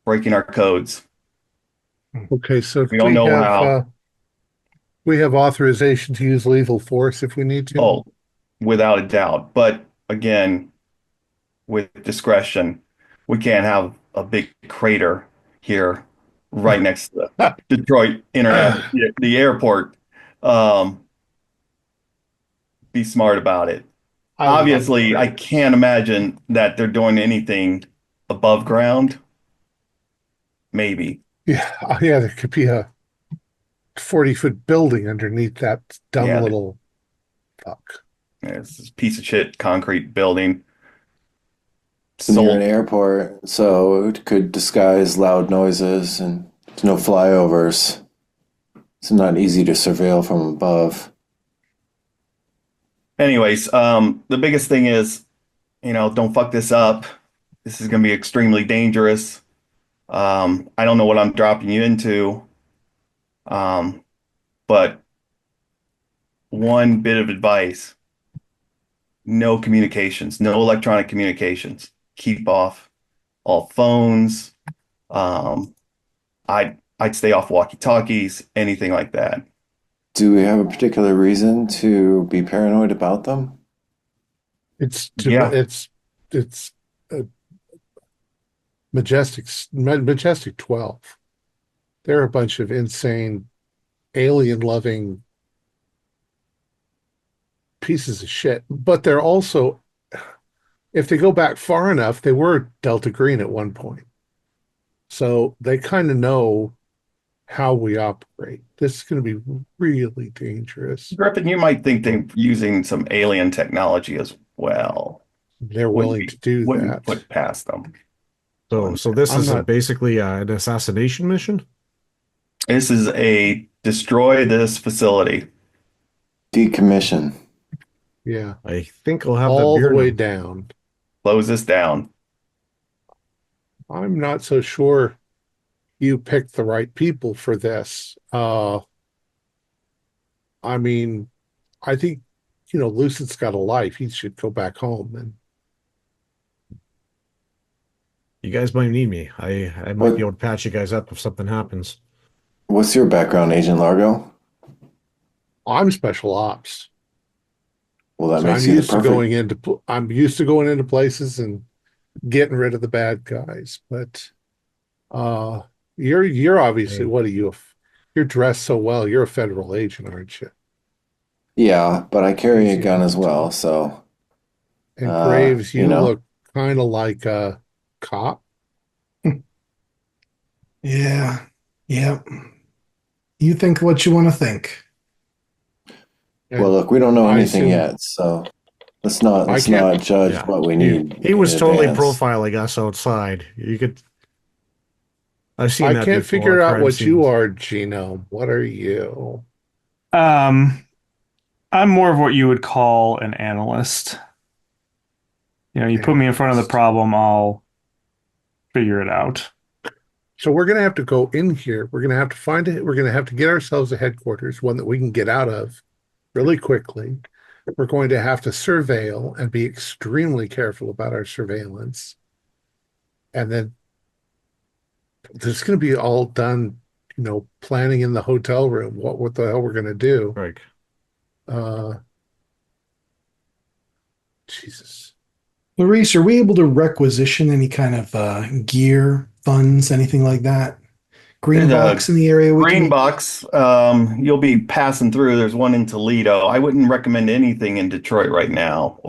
breaking our codes. Okay, so We don't know how. we have authorization to use lethal force if we need to. Oh, without a doubt. But again, with discretion, we can't have a big crater here right next to the Detroit Internet, the airport. Um, be smart about it. I love Obviously, I craters. can't imagine that they're doing anything above ground. Maybe. Yeah, there could be a 40-foot building underneath that dumb Yeah, little fuck. it's this piece of shit concrete building. It's near an Sold. airport, so it could disguise loud noises and there's no flyovers. It's not easy to surveil from above. Anyways, the biggest thing is, don't fuck this up. This is going to be extremely dangerous. I don't know what I'm dropping you into, um, but one bit of advice: no communications, no electronic communications. Keep off all phones. Um, I'd stay off walkie-talkies, anything like that. Do we have a particular reason to be paranoid about them? Yeah, It's uh, Majestic 12. They're a bunch of insane, alien-loving pieces of shit, but they're also, if they go back far enough, they were Delta Green at one point. So they kind of know how we operate. This is going to be really dangerous. Griffin, you might think they're using some alien technology as well. They're Wouldn't willing be, to do wouldn't that. put past them. So this I'm is not, basically an assassination mission. This is a destroy this facility. Decommission. yeah, I think I'll have that all the beer way now. down. Close this down. I'm not so sure you picked the right people for this. I mean, I think, Lucid's got a life. He should go back home. And You guys might need me. I might What be able to patch you guys up if something happens. what's your background, Agent Largo? I'm special ops. Well, that So makes you the perfect. I'm used to going into places and getting rid of the bad guys. But uh you're obviously, Hey, what are you? You're dressed so well. You're a federal agent, aren't you? Yeah, but I carry a Easy gun as enough to. well, so And Graves, you you know. look kind of like a cop. Yeah. Yeah. You think what you want to think. Well, And look, we don't know I anything assume yet, so I let's can't not judge yeah. what we He need he in was totally advance. profiling us outside. I've seen I that can't before figure at out crime what you scenes. are, Genome. What are you? Um, I'm more of what you would call an analyst. You put me in front of the Analyst. problem, I'll figure it out. So we're going to have to go in here. We're going to have to find it. We're going to have to get ourselves a headquarters, one that we can get out of really quickly. We're going to have to surveil and be extremely careful about our surveillance. And then there's going to be all done, planning in the hotel room, what the hell we're going to do. Right. Uh, Jesus. Maurice, are we able to requisition any kind of gear, funds, anything like that? Green There's a box in the area we green can. box. You'll be passing through. There's one in Toledo. I wouldn't recommend anything in Detroit right now,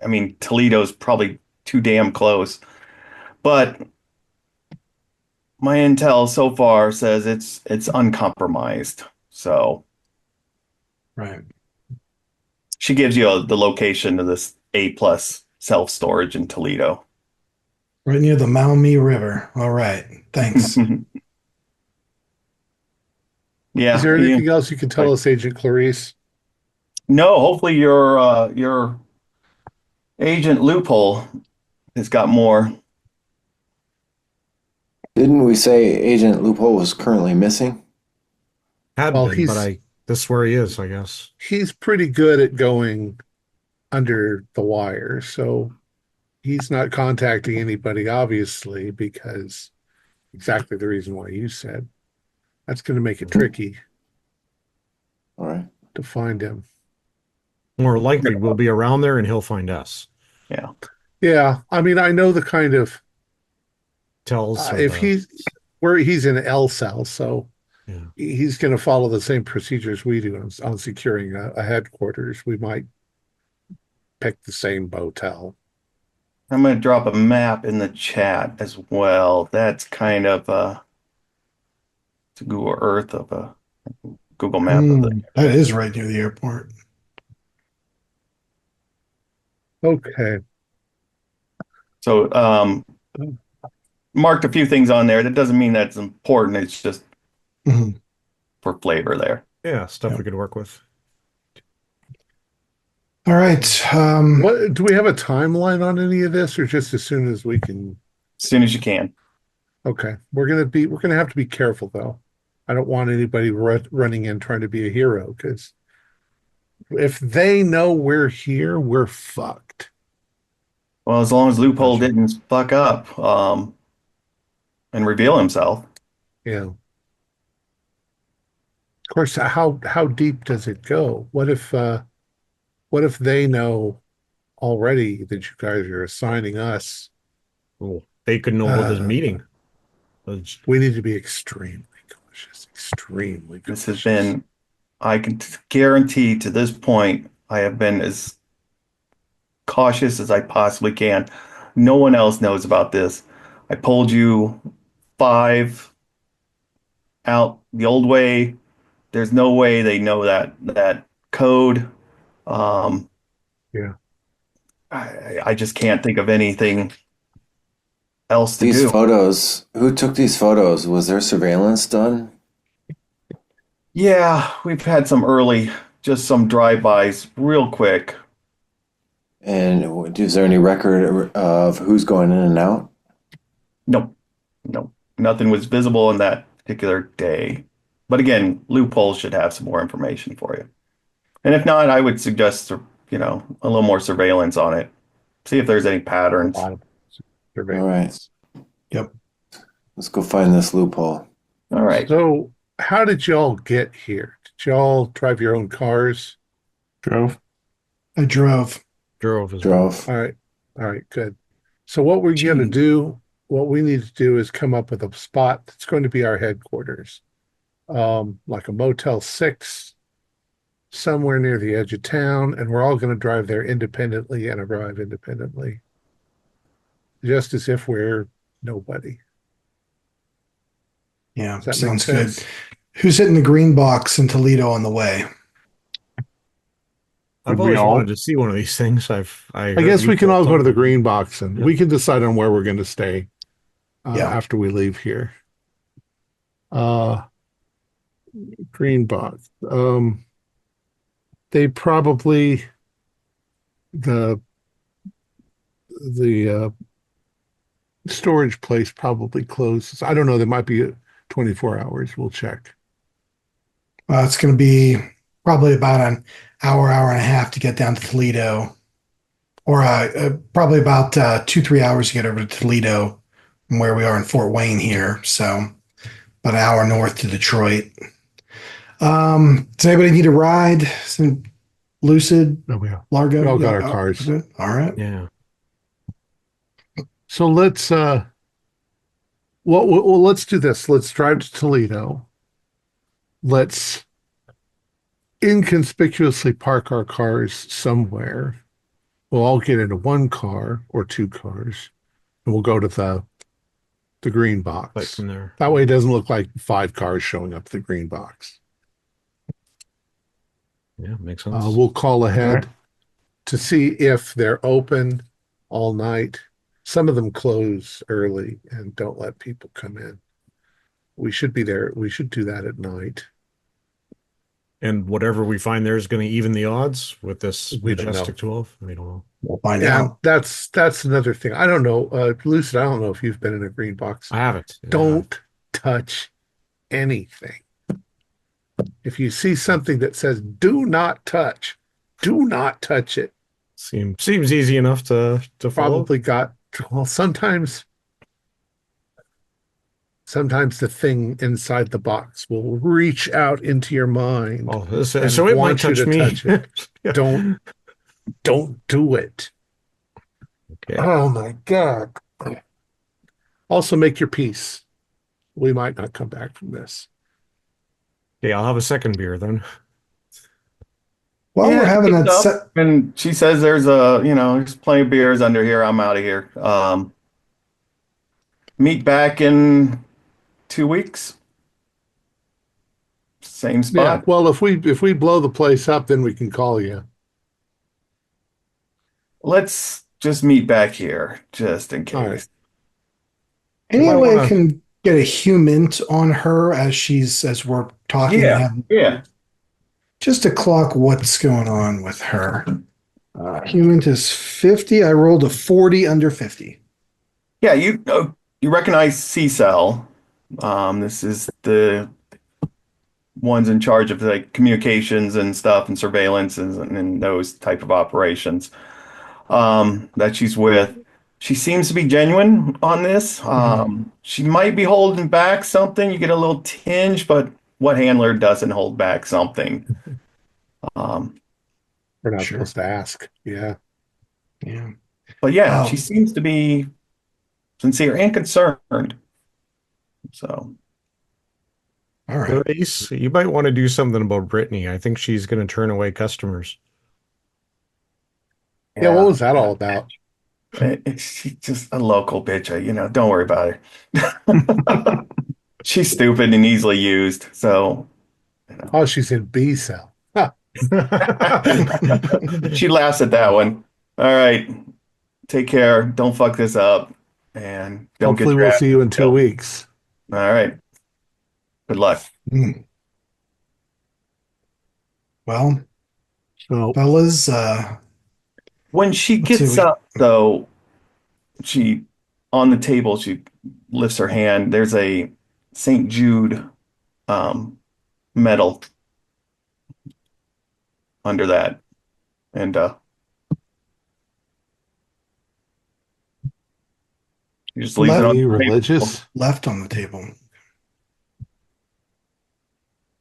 I mean, Toledo's probably too damn close. But my intel so far says it's uncompromised. So Right. she gives you the location of this A+ self-storage in Toledo. Right near the Maumee River. All right. Thanks. Is Yeah, there anything else you can tell us, Agent Clarice? no, hopefully your agent Loophole has got more. Didn't we say Agent Loophole was currently missing? Had Well, been, but this is where he is, I guess. he's pretty good at going under the wire, so he's not contacting anybody, obviously, because exactly the reason why you said. That's going to make it tricky All right. to find him. More likely, we'll be around there and he'll find us. Yeah. Yeah, I mean, I know the kind of Tells if he's in L cell, so yeah. he's going to follow the same procedures we do on securing a headquarters. We might pick the same motel. I'm going to drop a map in the chat as well. That's kind of it's a Google Earth of a Google map of the. That is right near the airport. Okay. So marked a few things on there. That doesn't mean that's important. It's just Mhm. for flavor there. Yeah, stuff Yep. we could work with. All right. What do we have a timeline on any of this, or just as soon as we can? As soon as you can. Okay, we're gonna have to be careful though. I don't want anybody running in trying to be a hero, because if they know we're here, we're fucked. Well, as long as Loophole Gotcha. didn't fuck up and reveal himself. Yeah. Of course, how deep does it go? What if they know already that you guys are assigning us? Well, they could know about this meeting. We need to be extremely cautious. Extremely This cautious. has been, I can guarantee to this point, I have been as cautious as I possibly can. No one else knows about this. I pulled you 5 out the old way. There's no way they know that code. Um, Yeah. I just can't think of anything else to These do. photos, who took these photos? Was there surveillance done? Yeah, we've had just some drive-bys real quick. And is there any record of who's going in and out? Nope. Nope. Nothing was visible on that particular day. But again, Loophole should have some more information for you. And if not, I would suggest, a little more surveillance on it. See if there's any patterns. A lot of All right. Yep. Let's go find this loophole. All right. So, how did y'all get here? Did y'all drive your own cars? Drove. I drove. Drove as well. Drove. All right, good. So what we're going to do, what we need to do is come up with a spot that's going to be our headquarters, like a Motel 6, somewhere near the edge of town, and we're all going to drive there independently and arrive independently, just as if we're nobody. Yeah, Does that make sounds good. sense? Who's hitting the green box in Toledo on the way? I've Would we always all- wanted to see one of these things. I I guess we can all go to the green box, and Yep. we can decide on where we're going to stay Yeah. after we leave here. Green box. They probably the storage place probably closes. I don't know. There might be 24 hours. We'll check. It's going to be probably about an hour and a half to get down to Toledo, or probably about 2-3 hours to get over to Toledo from where we are in Fort Wayne here. So about an hour north to Detroit. Does anybody need a ride? Some Lucid, No, Largo? we all got Yeah, our cars. good. All right. Yeah. So let's let's do this. Let's drive to Toledo. Let's inconspicuously park our cars somewhere. We'll all get into one car or two cars, and we'll go to the the green Right box. from there. That way it doesn't look like 5 cars showing up to the green box. Yeah, makes sense. We'll call All ahead right. to see if they're open all night. Some of them close early and don't let people come in. We should be there. We should do that at night. And whatever we find there is going to even the odds with this We don't know. Majestic 12. We don't know. We'll find Yeah, out. that's another thing. I don't know, Lucid. I don't know if you've been in a green box. I haven't. Don't touch anything. If you see something that says "Do not touch," do not touch it. Seems easy enough to follow. Probably got well. Sometimes the thing inside the box will reach out into your mind Oh, so, and so it might want you touch to me. touch it. Yeah. Don't do it. Okay. Oh my God. Also make your peace. We might not come back from this. Okay, I'll have a second beer then. While Yeah, we're having picked that up, set, and she says there's there's plenty of beers under here. I'm out of here. Meet back in 2 weeks. Same Yeah. spot. Well, if we blow the place up, then we can call you. Let's just meet back here, just in All right. case. any might way I wanna- can get a human on her as we're talking and Yeah, having yeah. just to clock what's going on with her. Human is 50. I rolled a 40 under 50. Yeah, you recognize C-Cell. This is the ones in charge of like communications and stuff and surveillance and those type of operations that she's with. She seems to be genuine on this. She might be holding back something. You get a little tinge, but what handler doesn't hold back something? We're not Sure. supposed to ask. Yeah. Yeah. But yeah, Oh. she seems to be sincere and concerned. So All right. Ace, you might want to do something about Brittany. I think she's going to turn away customers. Yeah. What was that all about? She's just a local bitch. Don't worry about her. She's stupid and easily used. So Oh, she's in B cell. Huh. she laughs at that one. All right. Take care. Don't fuck this up. And don't Hopefully get your we'll ass see you in 2 killed. weeks. All right. Good luck. Well, So fellas, When she Let's see, gets up, though, she on the table, she lifts her hand. There's a St. Jude medal under that. And she just leaves it are on you the table. religious? left on the table.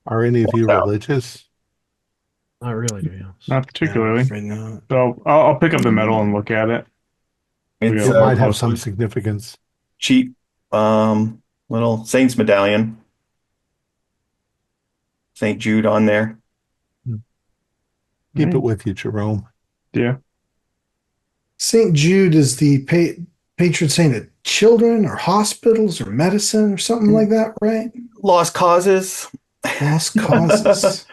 Are any of you Walks out. religious? Not really, to be honest. Not Yeah, I'm particularly. afraid not. So I'll pick up the medal and look at it. It's It Yeah. might have some Closely. significance. cheap little Saints medallion. St. Jude on there. Keep Right. it with you, Jerome. Yeah. St. Jude is the patron saint of children or hospitals or medicine or something like that, right? Lost causes. Lost causes.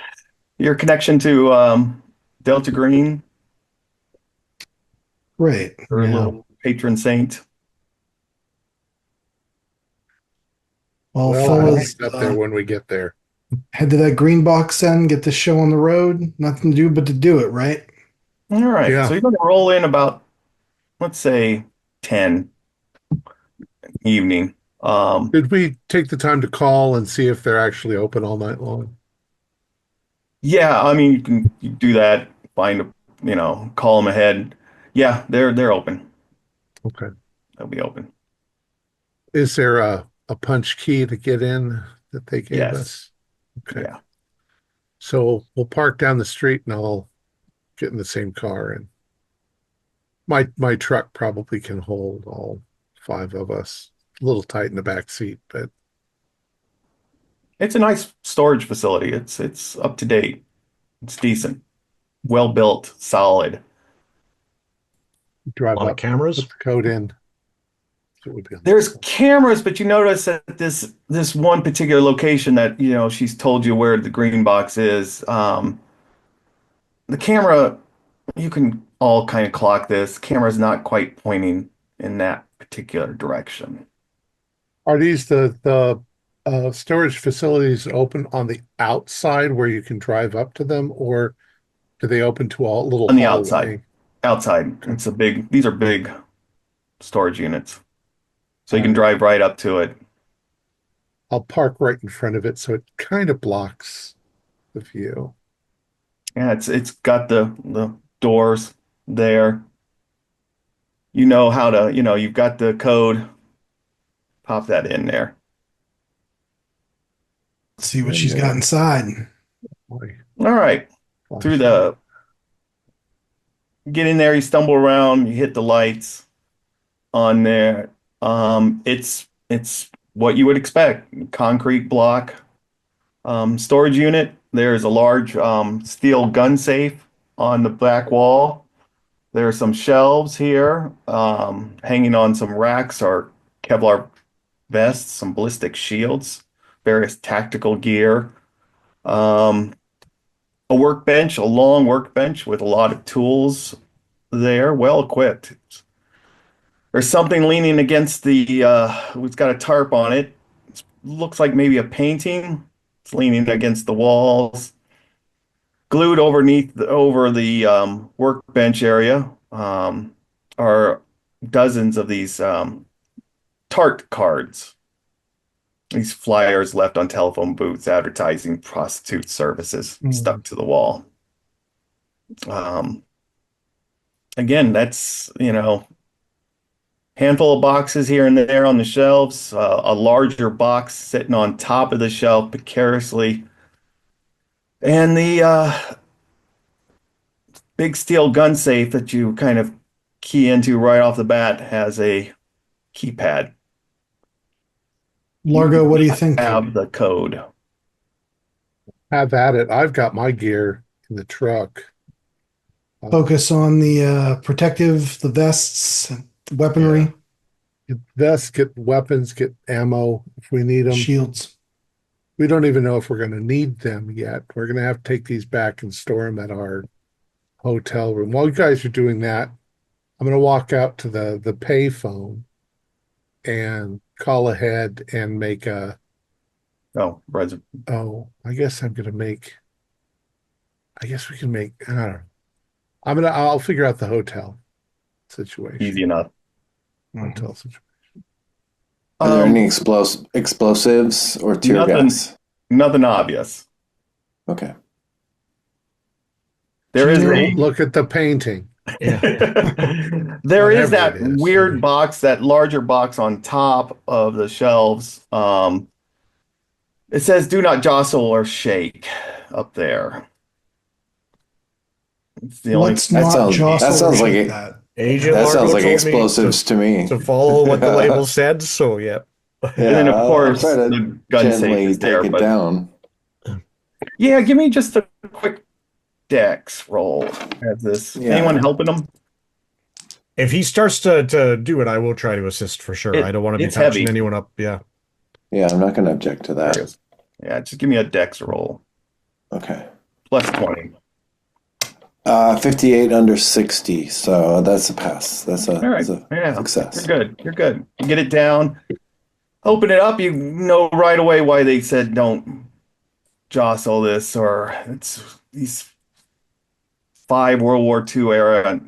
Your connection to Delta Green, Right. her Yeah. little patron saint. Well, Well, fellas, I'll be up there when we get there. head to that green box then, get the show on the road. Nothing to do but to do it, right? All right. Yeah. So you're going to roll in about, let's say, 10 evening. Did we take the time to call and see if they're actually open all night long? Yeah, I mean, you do that, call them ahead. Yeah, they're open. Okay. They'll be open. Is there a punch key to get in that they gave Yes. us? Okay. Yeah. So we'll park down the street and I'll get in the same car, and my truck probably can hold all 5 of us. A little tight in the back seat, but It's a nice storage facility. It's up to date. It's decent. Well built, solid. drive A lot of up, cameras. put the code in. So it would be on the There's floor. cameras, but you notice that this one particular location that, she's told you where the green box is. The camera, you can all kind of clock this. Camera's not quite pointing in that particular direction. Are these the storage facilities open on the outside where you can drive up to them, or do they open to a little On the hallway? outside. These are big storage units. So you All can right. drive right up to it. I'll park right in front of it so it kind of blocks the view. Yeah, it's got the doors there. You know how to, you've got the code. Pop that in there. Let's see what she's got inside. Boy, All right. flashlight. Get in there, you stumble around, you hit the lights on there. It's what you would expect. Concrete block storage unit. There's a large steel gun safe on the back wall. There are some shelves here. Hanging on some racks are Kevlar vests, some ballistic shields, various tactical gear. Um, a workbench, a long workbench with a lot of tools there, well equipped. There's something leaning against it's got a tarp on it. It looks like maybe a painting. It's leaning against the walls. Glued over the workbench area are dozens of these tart cards. These flyers left on telephone booths advertising prostitute services stuck to the wall. Again, that's, handful of boxes here and there on the shelves, a larger box sitting on top of the shelf precariously. And the big steel gun safe that you kind of key into right off the bat has a keypad. Largo, what do you think? Have the code. Have at it. I've got my gear in the truck. Focus on the protective, the vests, weaponry, Get vests, get weapons, get ammo if we need them. shields. We don't even know if we're going to need them yet. We're going to have to take these back and store them at our hotel room. While you guys are doing that, I'm going to walk out to the pay phone and call ahead and make a. Oh, I guess I'm going to make. I guess we can make. I don't know. I'll figure out the hotel situation. easy enough. Hotel situation. Are there any explosives or tear Nothing. gas? Nothing obvious. Okay. There is Don't look at the painting. there is Whatever that it is. weird box, that larger box on top of the shelves. It says "Do not jostle or shake" up there. It's the only. Let's not sounds- jostle that sounds or like shake it. that. Agent That Largo sounds like told me explosives to me. to follow what the label said. So yeah. And then, of I'll course, try to the gun safe gently is there. take it But down. yeah, give me just a quick dex roll. Has this Yeah. anyone helping them? If he starts to do it, I will try to assist for sure. I don't want to be It's touching heavy. anyone up. Yeah. Yeah, I'm not going to object to There it that. is. Yeah, just give me a dex roll. Okay. Plus 20. 58 under 60, so that's a pass. That's a, All right. that's a Yeah, success. you're good. You're good. You get it down. Open it up. You know right away why they said don't jostle this, or it's these 5 World War II era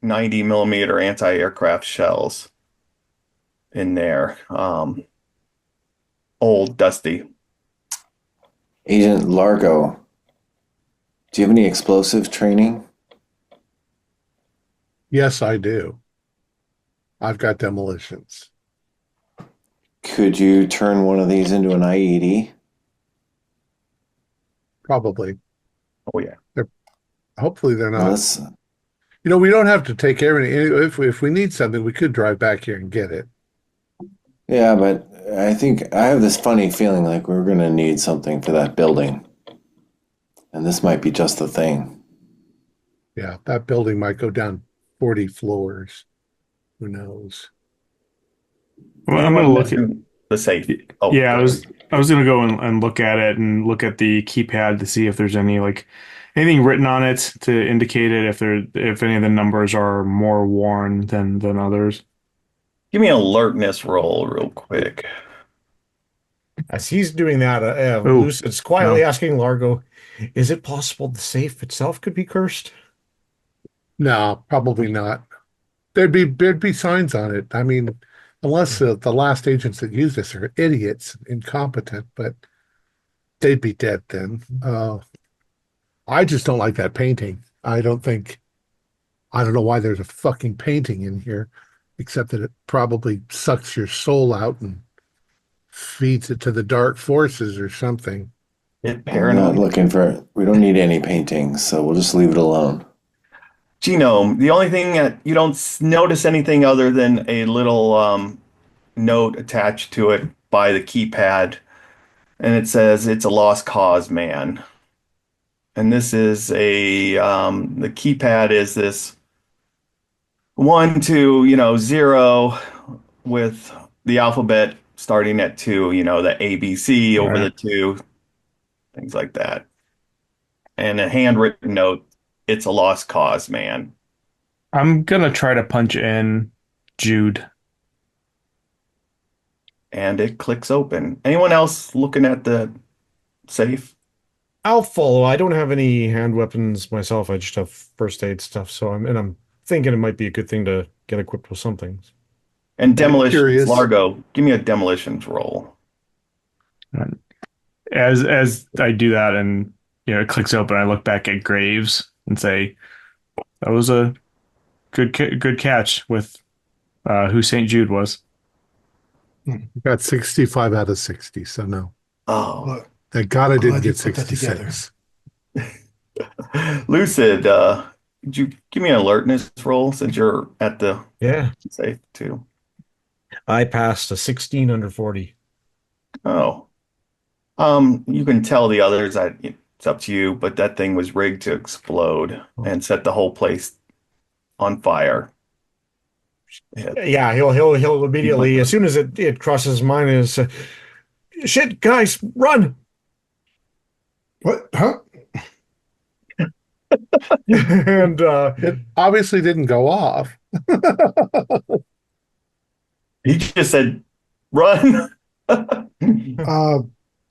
90 millimeter anti-aircraft shells in there. Old, dusty. Agent Largo, do you have any explosive training? Yes, I do. I've got demolitions. Could you turn one of these into an IED? Probably. Oh yeah. Hopefully they're not. Let's, We don't have to take everything. If we need something, we could drive back here and get it. yeah, but I think I have this funny feeling like we're going to need something for that building. And this might be just the thing. Yeah, that building might go down 40 floors. Who knows? I'm Anyone gonna look at. missing the safe? Oh, Yeah, go ahead. I was gonna go and look at it and look at the keypad to see if there's any like anything written on it to indicate it if any of the numbers are more worn than others. Give me an alertness roll real quick. As he's doing that, Oh, Lucid's quietly no. asking Largo, "Is it possible the safe itself could be cursed?" No, probably not. There'd be signs on it. I mean, unless the last agents that use this are idiots, incompetent, but they'd be dead then. I just don't like that painting. I don't know why there's a fucking painting in here, except that it probably sucks your soul out and feeds it to the dark forces or something. It I'm not paranoid. looking for, we don't need any paintings, so we'll just leave it alone. Genome. The only thing that you don't notice anything other than a little note attached to it by the keypad, and it says it's a lost cause, man. And this is the keypad is this 1 to 0 with the alphabet starting at 2, the ABC over the Right. 2, things like that. And a handwritten note, it's a lost cause, man. I'm gonna try to punch in Jude. And it clicks open. Anyone else looking at the safe? I'll follow. I don't have any hand weapons myself. I just have first aid stuff. So I'm thinking it might be a good thing to get equipped with something. And I'm demolitions, curious. Largo, give me a demolitions roll. As I do that and it clicks open, I look back at Graves and say, "That was a good catch with who St. Jude was." Got 65 out of 60, so no. Oh, Look, Thank God I didn't glad you get put that together. 66. Lucid, could you give me an alertness roll since you're at the Yeah. safe too? I passed a 16 under 40. Oh, you can tell the others that it's up to you, but that thing was rigged to explode and set the whole place on fire. Yeah, he'll immediately, as soon as it crosses his mind, is shit, guys, run! What? Huh? And It obviously didn't go off. He just said, "Run."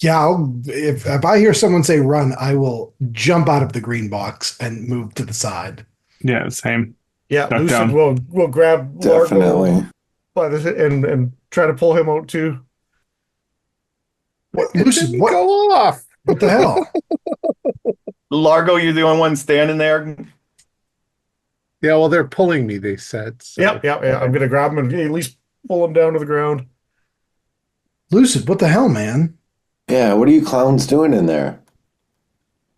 Yeah, if I hear someone say run, I will jump out of the green box and move to the side. Yeah, same. yeah, Duck Lucid down. will grab Largo Definitely. by the and try to pull him out too. What, It Lucid, didn't what? go off. What the hell? Largo, you're the only one standing there. Yeah, well, they're pulling me, they said. So. Yeah. I'm gonna grab him and at least pull him down to the ground. Lucid, what the hell, man? Yeah, what are you clowns doing in there?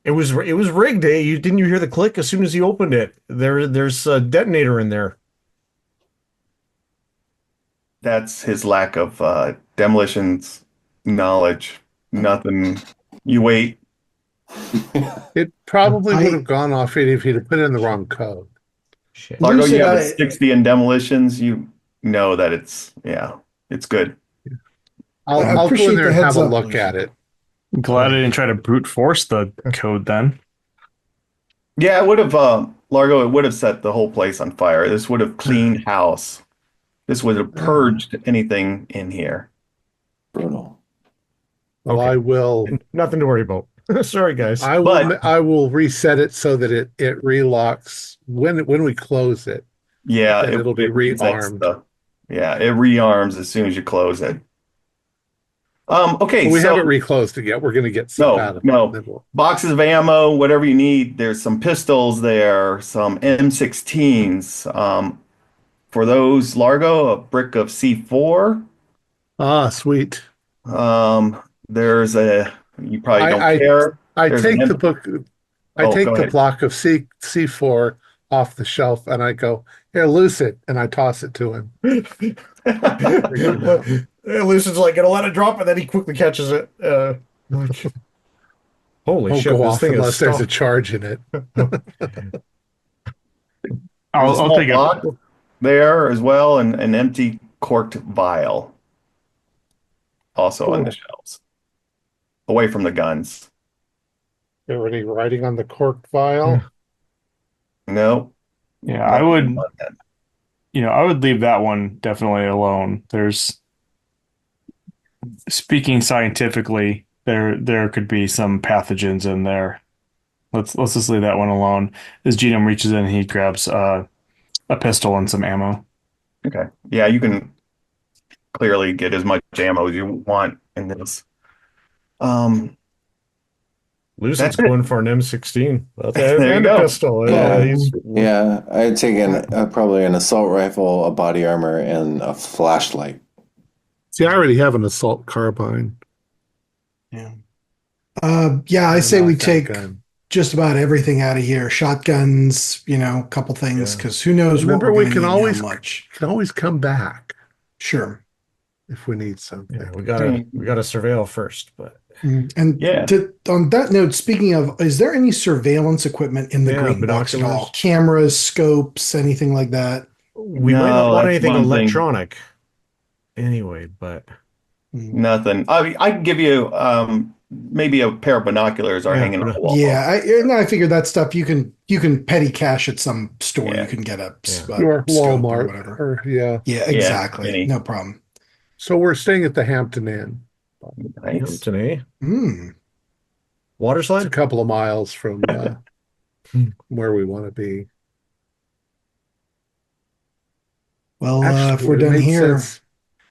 It was rigged, eh? Didn't you hear the click as soon as he opened it? There's a detonator in there. That's his lack of demolitions knowledge. Nothing. You wait. It probably I- would have gone off if he'd have put in the wrong code. Shit. Largo, Lucid, you have I- a 60 in demolitions. You know that it's good. I'll I go in appreciate there the and have heads a up, look Lucid. at it. Glad I didn't try to brute force the code then. Yeah, it would have Largo, it would have set the whole place on fire. This would have cleaned house. This would have purged anything in here. Brutal. Well, Okay. I will. Nothing to worry about. Sorry, guys. I will reset it so that it relocks when we close it. Yeah, Then it'll be resets rearmed. it rearms as soon as you close it. Okay, But we so haven't reclosed it yet. We're going to get stuff out of it. no. Then we'll- Boxes of ammo, whatever you need. There's some pistols there, some M16s. For those, Largo, a brick of C4. Ah, sweet. There's you probably don't I care. I There's take an the M- book. I Oh, take go the ahead. block of C4 off the shelf and I go, "Here, loose it," and I toss it to him. Lucid's like gonna let it drop, and then he quickly catches it. Like, holy Won't shit! go This off thing is unless there's a stuffed. charge in it. There's a I'll small take it. block there as well, and an empty corked vial. also on the Cool. shelves, away from the guns. Already writing on the cork vial. No, Yeah, I nothing would, on that. I would leave that one definitely alone. Speaking scientifically, there could be some pathogens in there. Let's just leave that one alone. As Genome reaches in, he grabs a pistol and some ammo. Okay. Yeah, you can clearly get as much ammo as you want in this. Um, Lucid's that's it. going for an M16. There you And a go. pistol. Yeah. He's Yeah, I'd taken probably an assault rifle, a body armor, and a flashlight. See, I already have an assault carbine. Yeah. Yeah, I and say a we knockout take gun. just about everything out of here. Shotguns, a couple things, Yeah. because who knows what Remember, we're we going to can need always how much. come back Sure. if we need something. we gotta surveil first, but And Yeah. on that note, speaking of, is there any surveillance equipment in the Yeah, green box at all? binoculars. Cameras, scopes, anything like that? we might not No, want that's anything one thing. electronic anyway, but Nothing. I can give you maybe a pair of binoculars are Yeah, hanging on the wall. Yeah, I figured that stuff you can petty cash at some store. Yeah. You can get a Or scope or Walmart. whatever. Or, yeah. Yeah, Yeah, exactly. any. No problem. So we're staying at the Hampton Inn. Nice. today Hmm. water It's a slide. couple of miles from where we want to be. Well, Actually, if we're done here,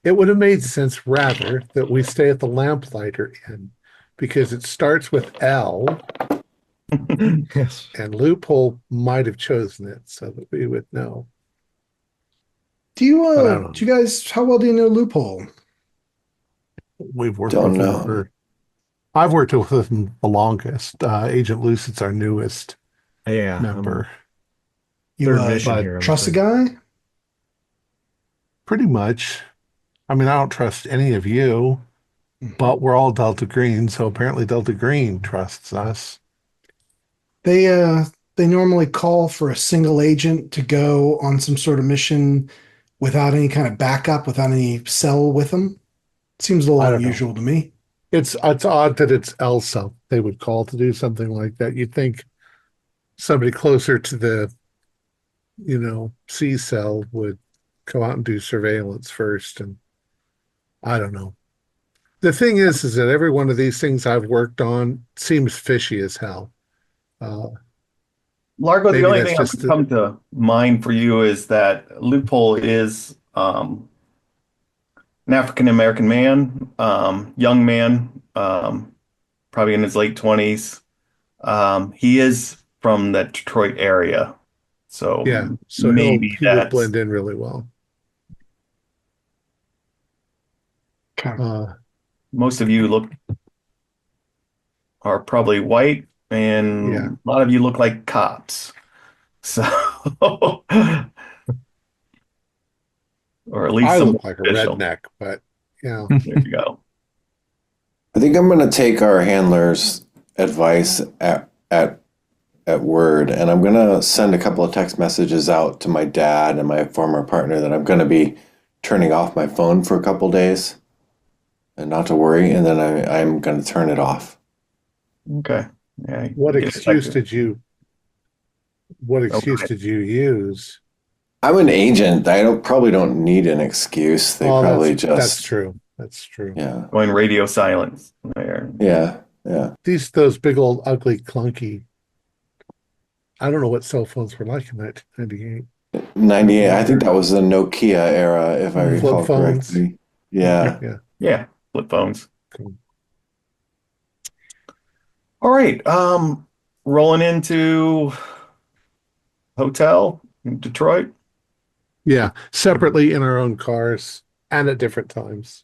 it would have made sense rather that we stay at the Lamplighter Inn because it starts with L Yes. and Loophole might have chosen it so that we would know. do you But I don't do you guys how well do you know Loophole? We've worked Don't with him know. I've worked with him the longest. Agent Lucid's our newest Yeah. member. You Third mission but here, I'm trust the afraid. guy? Pretty much. I mean, I don't trust any of you, but we're all Delta Green, so apparently Delta Green trusts us. They normally call for a single agent to go on some sort of mission without any kind of backup, without any cell with them. Seems a I little don't know. unusual to me. It's odd that it's ELSA they would call to do something like that. You'd think somebody closer to the, C cell would go out and do surveillance first, and I don't know. The thing is that every one of these things I've worked on seems fishy as hell. Largo, the Maybe only that's thing that just would come to mind for you is that Loophole is an African American man, young man, probably in his late 20s. He is from the Detroit area, so Yeah, so maybe he would that's blend in really well. Okay. most of you are probably white, and Yeah. a lot of you look like cops. So, or at least I some look like a official. redneck, but yeah. There you go. I think I'm going to take our handler's advice at word, and I'm going to send a couple of text messages out to my dad and my former partner that I'm going to be turning off my phone for a couple days and not to worry, and then I'm going to turn it off. Okay. Yeah. What you get excuse affected. did you use? I'm an agent. I probably don't need an excuse. They Oh, probably that's just true. That's true. yeah, Going radio silence there. yeah. Those big old ugly clunky. I don't know what cell phones were like in 1998. 98. I think that was the Nokia era, if I Flip recall phones. correctly. Yeah. Yeah. Yeah. Flip phones. Cool. All right. Rolling into hotel in Detroit. Yeah. Separately in our own cars and at different times.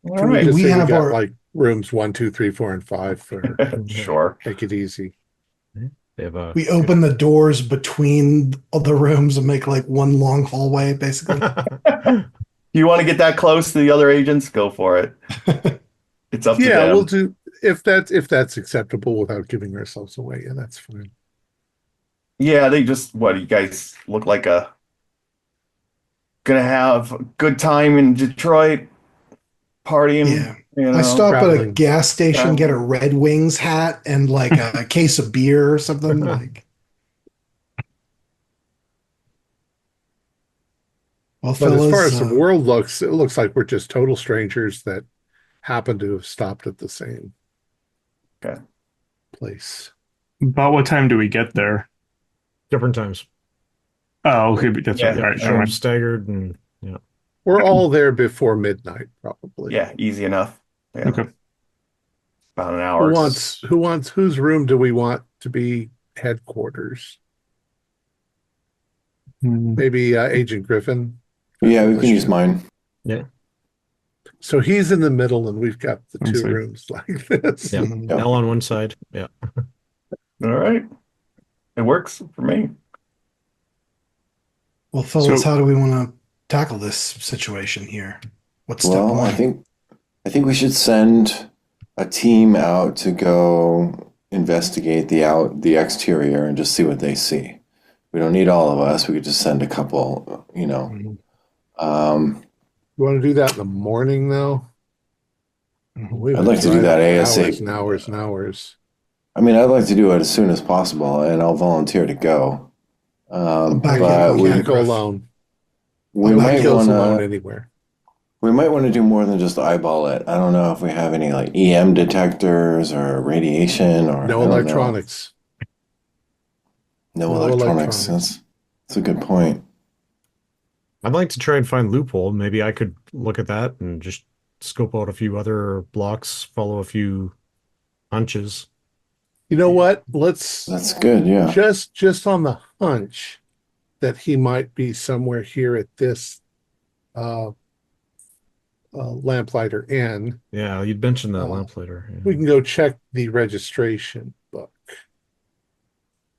All Can we right. just We say we have got our- like rooms 1, 2, 3, 4, and 5 for Sure. take it easy. They have a We open the doors between the rooms and make like one long hallway, basically. You want to get that close to the other agents? Go for it. It's up to Yeah, them. we'll do if that's acceptable without giving ourselves away. Yeah, that's fine. Yeah, they just what you guys look like a gonna have a good time in Detroit, partying, Yeah. I know. stop at a Traveling. gas station, get a Traveling. Red Wings hat and like a case of beer or something like. Well, But as far fellas, as the world looks, it looks like we're just total strangers that happen to have stopped at the same Okay. place. About what time do we get there? Different times. Oh, okay, but that's right. Yeah. All right, Show never up mind. staggered and yeah. We're all there before midnight, probably. Yeah, easy enough. Yeah, Okay. about an Who hour. wants whose room do we want to be headquarters? Hmm. Maybe Agent Griffin. Yeah, we can use Ship. mine. Yeah. So he's in the middle, and we've got the One two sec. rooms like this. Yeah. Mhm. Yeah. L on one side. Yeah. All right. It works for me. Well, fellas, So- how do we want to tackle this situation here? What's step Well, one? I think we should send a team out to go investigate the exterior and just see what they see. We don't need all of us. We could just send a couple, you know. Mhm. Um, You want to do that in the morning, though? Mhm. We've I'd been like to do that driving ASAP. hours and hours and hours. I mean, I'd like to do it as soon as possible, and I'll volunteer to go. back But in. You we can't go Griff. alone. we I'll might back Kills want alone to anywhere. do more than just eyeball it. I don't know if we have any like EM detectors or radiation or No I don't know. electronics. No No electronics. electronics. That's a good point. I'd like to try and find loophole. Maybe I could look at that and just scope out a few other blocks, follow a few hunches. You know what? Let's That's good. Yeah. just on the hunch that he might be somewhere here at this uh, Lamplighter Inn. Yeah, you'd mentioned that Uh, lamplighter. Yeah. We can go check the registration book.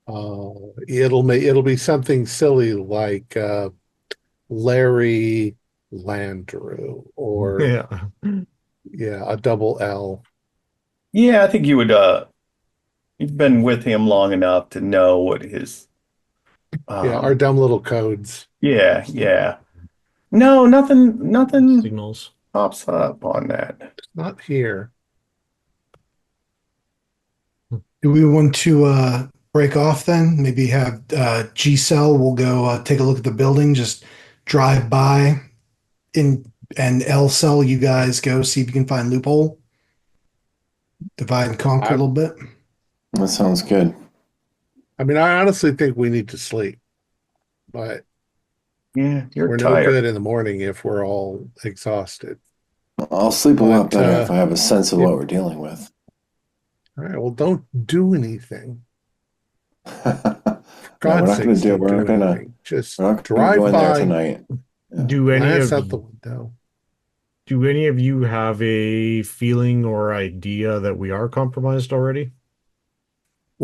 It'll be something silly like Larry Landrew or Yeah. a double L. Yeah, I think you've been with him long enough to know what his Our dumb little codes. yeah. No, nothing Signals. pops up on that. It's not here. Do we want to break off then? Maybe have G Cell. We'll go take a look at the building. Just drive by, and L Cell. You guys go see if you can find loophole. Divide and conquer a little bit. That sounds good. I mean, I honestly think we need to sleep, but Yeah, you're we're no tired. good in the morning if we're all exhausted. I'll sleep a lot But, better if I have a sense of if- what we're dealing with. All right, well, don't do anything. No, God's we're not going sakes, to do it. don't We're not going to. anything. Just We're not going to drive go in there by, tonight. Yeah. Do any glance of out the window. do any of you have a feeling or idea that we are compromised already?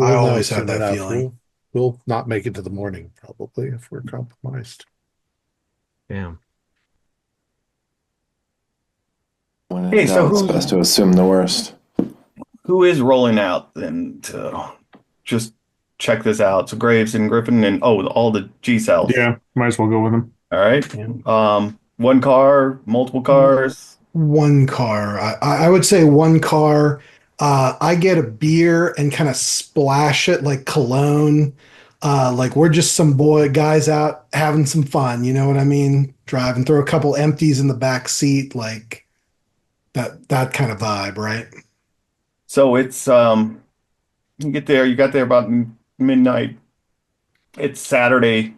I We'll know always have soon that enough. feeling. We'll not make it to the morning, probably, if we're compromised. Damn. When in Hey, so doubt, it's who- best to assume the worst. Who is rolling out then to just check this out? So Graves and Griffin and all the G cells. Yeah, might as well go with him. All right. Yeah. One car, multiple cars. One car. I would say one car. I get a beer and kind of splash it like cologne. Like we're just some guys out having some fun. You know what I mean? Driving, throw a couple empties in the back seat, like that kind of vibe, right? So it's you got there about midnight. It's Saturday,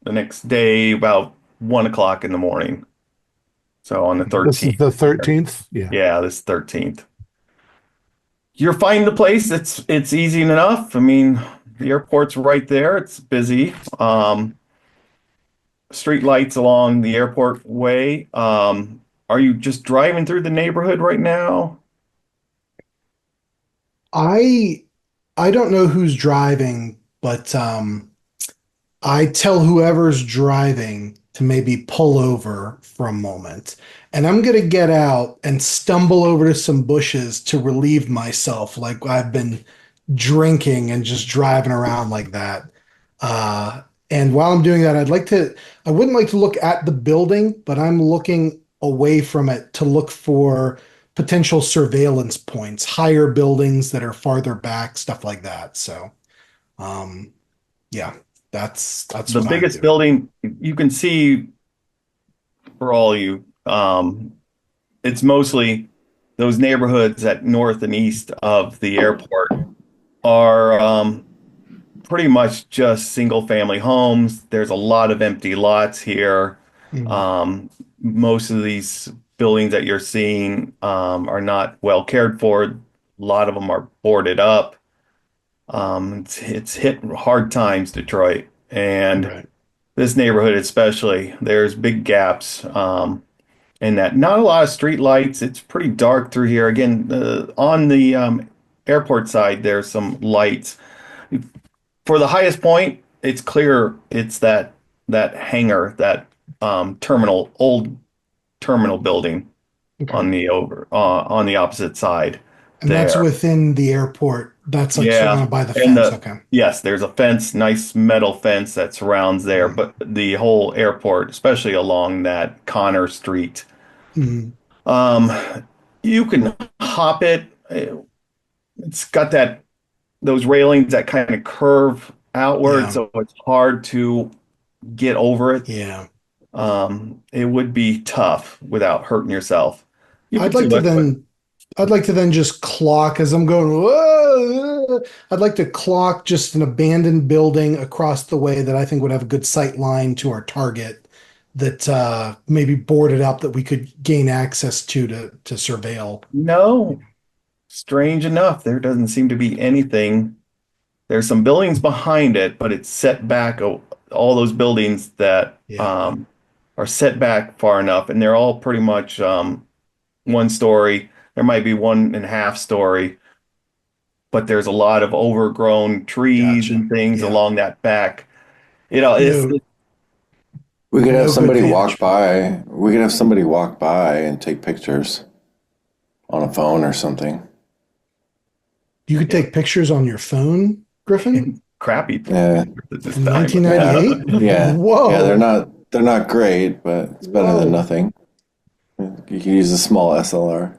the next day, about 1 o'clock in the morning. So on the This is 13th. the 13th? Yeah. Yeah, this 13th. You're finding the place. It's easy enough. I mean, the airport's right there. It's busy. Street lights along the airport way. Are you just driving through the neighborhood right now? I don't know who's driving, but I tell whoever's driving to maybe pull over for a moment. And I'm gonna get out and stumble over to some bushes to relieve myself, like I've been drinking and just driving around like that. And while I'm doing that, I wouldn't like to look at the building, but I'm looking away from it to look for potential surveillance points, higher buildings that are farther back, stuff like that. So, um, yeah, that's The what I'm biggest doing. building you can see for all you, it's mostly those neighborhoods at north and east of the airport are pretty much just single family homes. There's a lot of empty lots here. Mhm. Um, Most of these buildings that you're seeing are not well cared for. A lot of them are boarded up. It's hit hard times, Detroit, and Right. this neighborhood especially. There's big gaps in that. Not a lot of street lights. It's pretty dark through here. Again, on the airport side, there's some lights. For the highest point, it's clear it's that hangar, that terminal, old terminal building Okay. on the opposite side And that's there. within the airport. That's like Yeah, surrounded by the and fence. Okay. yes, there's a fence, nice metal fence that surrounds there, Mhm. but the whole airport, especially along that Connor Street, Mhm. um, you can hop it. It's got those railings that kind of curve outward, Yeah. so it's hard to get over it. Yeah. It would be tough without hurting yourself. You I'd could like do to it, but then I'd like to then just clock as I'm going, "Whoa." I'd like to clock just an abandoned building across the way that I think would have a good sight line to our target that maybe boarded up that we could gain access to surveil. no, strange enough, there doesn't seem to be anything. There's some buildings behind it, but it's set back. All those buildings that Yeah. are set back far enough, and they're all pretty much one story. There might be one and a half story, but there's a lot of overgrown trees Gotcha. and things Yeah. along that back. You know, No, We could have no good somebody walk vantage. by. We could have somebody walk by and take pictures on a phone or something. You could yeah, take pictures on your phone, Griffin, crappy Yeah, at this in time. yeah, 1998? yeah, yeah. They're Whoa. not great, but it's better than Whoa. nothing. You can use a small SLR.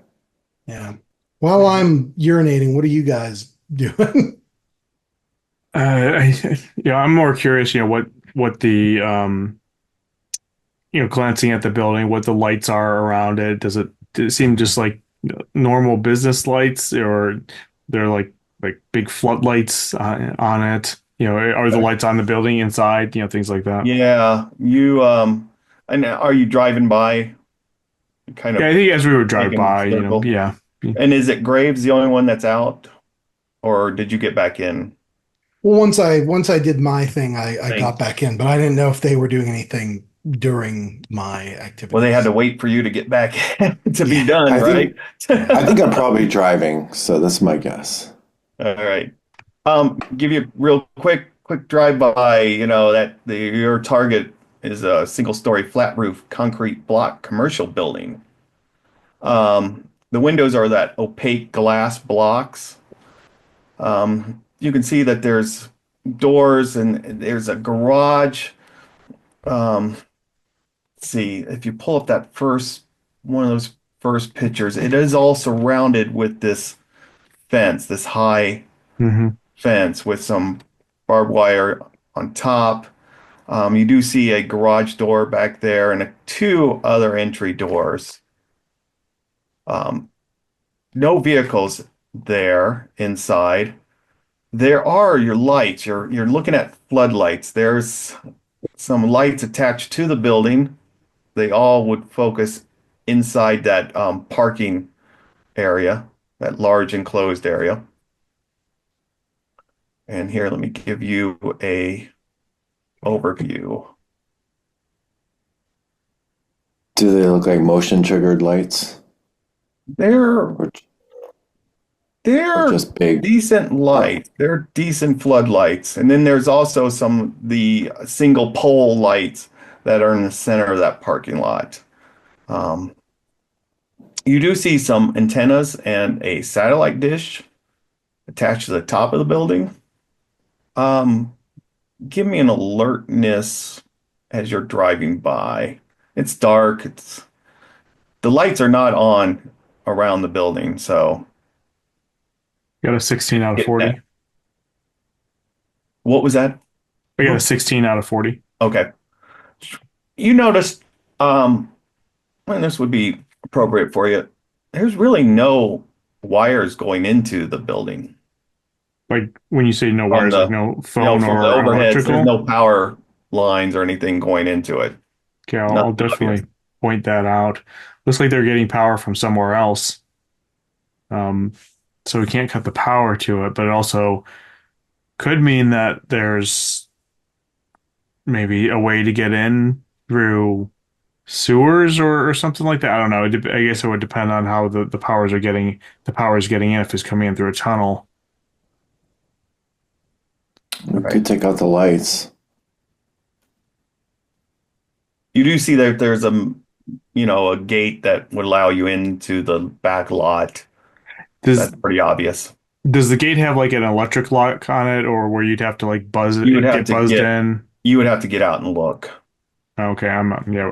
Yeah. While I'm urinating, what are you guys doing? I'm more curious, what the glancing at the building, what the lights are around it. Does it seem just like normal business lights, or they're like big floodlights on it? Are the lights on the building inside? Things like that. Yeah, and are you driving by, kind Yeah, of I think as we would drive making a by, circle? yeah. And is it Graves the only one that's out, or did you get back in? Well, once I did my thing, I got Thanks. back in, but I didn't know if they were doing anything during my Well, they had to activities. wait for you to get back in to be Yeah, done, I right? think yeah. I think I'm probably driving, so that's my guess. All right. Give you a real quick drive by. You know that your target is a single story flat roof concrete block commercial building. The windows are that opaque glass blocks. You can see that there's doors and there's a garage. Let's see, if you pull up that first one of those first pictures, it is all surrounded with this fence, this high Hmm. fence with some barbed wire on top. You do see a garage door back there and two other entry doors. Um, no vehicles there inside. There are your lights. You're looking at floodlights. There's some lights attached to the building. They all would focus inside that parking area, that large enclosed area. And here, let me give you a overview. Do they look like motion triggered lights They're or or they're just big? decent Oh, lights. They're decent floodlights. And then there's also the single pole lights that are in the center of that parking lot. Um, you do see some antennas and a satellite dish attached to the top of the building. Um, give me an alertness as you're driving by. It's dark. The lights are not on around the building, so Got a 16 out of get that. 40. What was that? I got a 16 out of 40. Okay. You noticed, um, and this would be appropriate for you. There's really no wires going into the building. Like when you say no From wires, like the, no phone from the or overheads, there's electrical. no power lines or anything going into it. Okay, I'll Nothing obvious. definitely point that out. Looks like they're getting power from somewhere else. Um, so we can't cut the power to it, but it also could mean that there's maybe a way to get in through sewers or something like that. I don't know. I guess it would depend on how the power is getting in if it's coming in through a tunnel. We Right. could take out the lights. You do see that there's a gate that would allow you into the back lot. Does That's pretty obvious. does the gate have like an electric lock on it, or where you'd have to like buzz You would it, have get to buzzed get in? you would have to get out and look. Okay, I'm not. Yeah,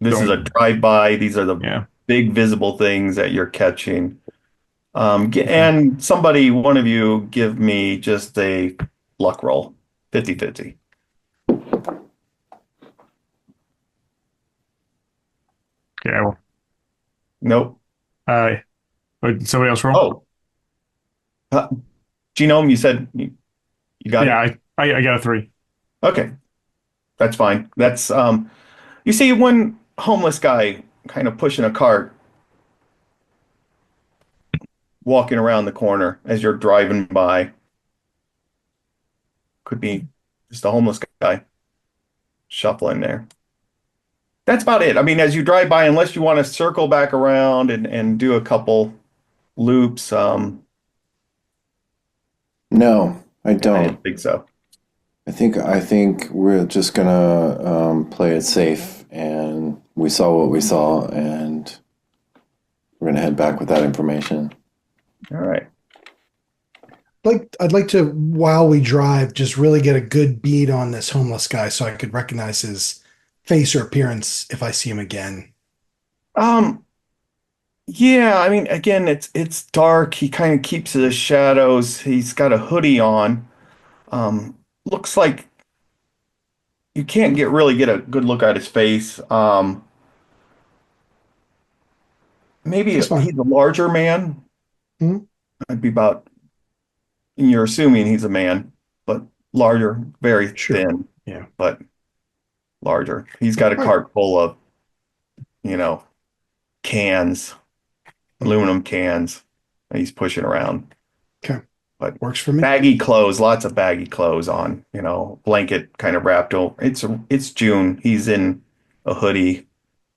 This is a don't. drive-by. These are the Yeah. big visible things that you're catching. Okay. And one of you, give me just a luck roll, 50-50. Okay. I will. Nope. Uh, did somebody else roll? Oh, uh, Genome, you said you got Yeah, it? I got a 3. Okay, that's fine. You see one homeless guy kind of pushing a cart, walking around the corner as you're driving by. Could be just a homeless guy shuffling there. That's about it. I mean, as you drive by, unless you want to circle back around and do a couple loops, No, I I don't. didn't think so. I think we're just gonna play it safe, and we saw what we saw, and we're gonna head back with that information. All right. I'd like to, while we drive, just really get a good bead on this homeless guy so I could recognize his face or appearance if I see him again. Um, yeah, I mean, again, it's dark. He kind of keeps the shadows. He's got a hoodie on. Looks like you can't really get a good look at his face. Maybe That's fine. he's a larger man. Mhm. I'd be about, and you're assuming he's a man, but larger, very Sure. thin, Yeah. but larger. He's got a All right. cart full of, you know, cans, Mhm. aluminum cans that he's pushing around. Okay. But Works for me. baggy clothes, lots of baggy clothes on, blanket kind of wrapped over. It's June. He's in a hoodie.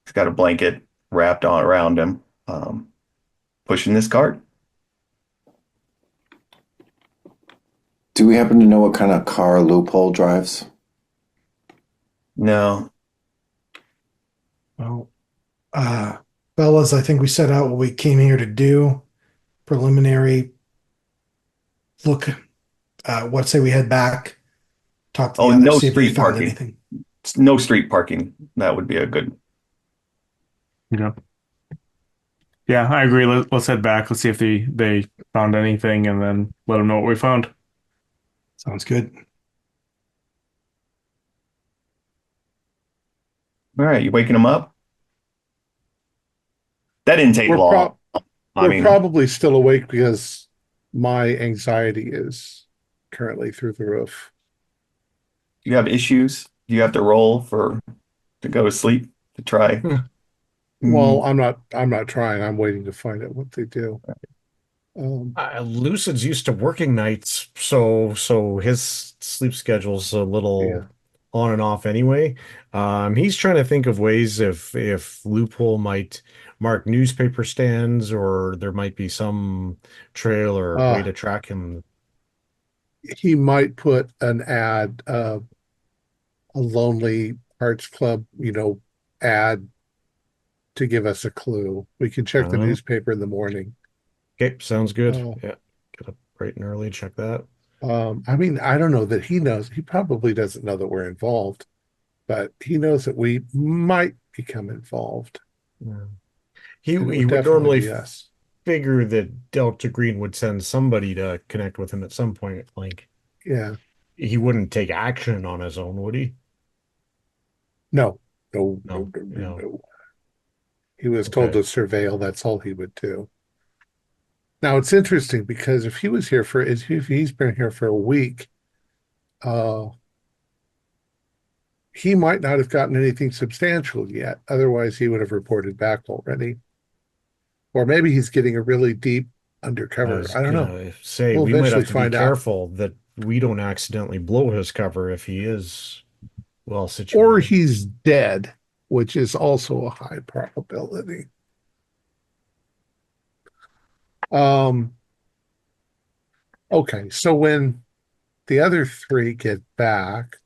He's got a blanket wrapped on around him, pushing this cart. Do we happen to know what kind of car Loophole drives? No. Well, uh, fellas, I think we set out what we came here to do. Preliminary look. What say we head back, talk to Oh, the others, no see if we street found parking. anything. No street parking. That would be a good. Yeah. Yeah, I agree. Let's head back. Let's see if they found anything, and then let them know what we found. Sounds good. All right, you waking him up? That didn't take We're long. pro I we're mean, probably still awake because my anxiety is currently through the roof. do you have issues? Do you have to roll to go to sleep to try? Well, Mm, I'm not trying. I'm waiting to find out what they do. Um, Lucid's used to working nights, so his sleep schedule's a yeah. little on and off anyway. He's trying to think of ways if Loophole might mark newspaper stands, or there might be some trail or way Uh, to track him. he might put an ad, a Lonely Hearts Club, ad to give us a clue. We can check the Um, newspaper in the morning. okay, sounds good. Uh, Yeah, get up bright and early, check that. I mean, I don't know that he knows. He probably doesn't know that we're involved, but he knows that we might become involved, Yeah. He and it he would would definitely normally be us. figure that Delta Green would send somebody to connect with him at some point. Like Yeah. he wouldn't take action on his own, would he? No, no, no, No, no, you no, know. no. He was told Okay. to surveil. That's all he would do. Now it's interesting because if he was here for, if he's been here for a week, uh, he might not have gotten anything substantial yet. Otherwise, he would have reported back already. Or maybe he's getting a really deep I undercover. was I don't know. gonna say We'll we might eventually have to be find out. careful that we don't accidentally blow his cover if he is well Or situated. he's dead, which is also a high probability. Um, okay, so when the other three get back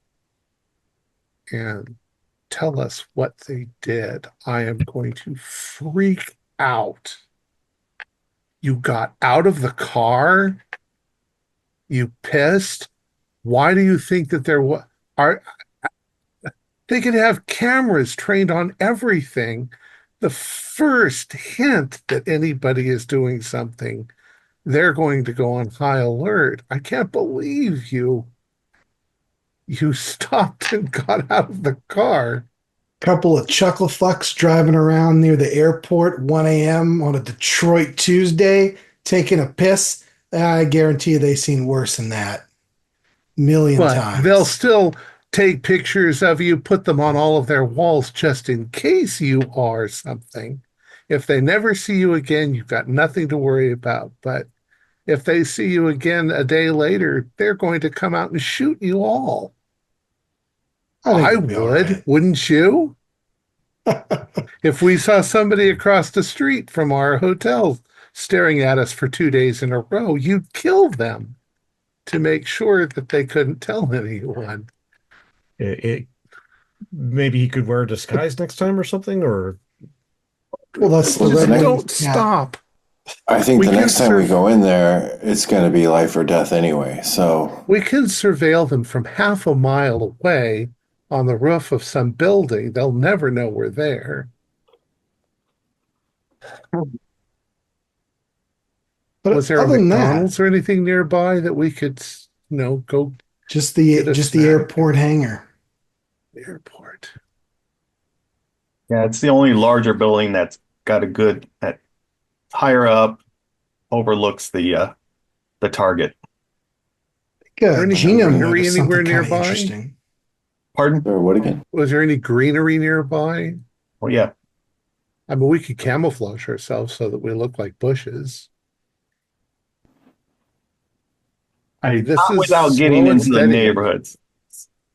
and tell us what they did, I am going to freak out. You got out of the car? You pissed? Why do you think that there was are they could have cameras trained on everything? The first hint that anybody is doing something, they're going to go on high alert. I can't believe you stopped and got out of the car. Couple of chuckle fucks driving around near the airport 1 a.m. on a Detroit Tuesday, taking a piss. I guarantee you they've seen worse than that. Million But they'll times. still take pictures of you, put them on all of their walls just in case you are something. If they never see you again, you've got nothing to worry about. But if they see you again a day later, they're going to come out and shoot you all. I think I we'll be all would, right. wouldn't you? If we saw somebody across the street from our hotel staring at us for 2 days in a row, you'd kill them to make sure that they couldn't tell anyone. It maybe he could wear a disguise next time or something, or Well, that's the Well, red Just don't winged cat. stop. I think We the can next time we serve go in there, it's going to be life or death anyway. So, we can surveil them from half a mile away on the roof of some building. They'll never know we're there. Was But there a other than that, McDonald's or anything nearby that we could, go just get the a just the snack? airport hangar. Airport. Yeah, it's the only larger building that's got a good that higher up overlooks the target. Is there Like, any Gina greenery noticed anywhere something kind of nearby? interesting. Pardon? or what again? Was there any greenery nearby? Well, yeah. I mean, we could camouflage ourselves so that we look like bushes. I mean, I this Not is without getting slow and into the steady. neighborhoods.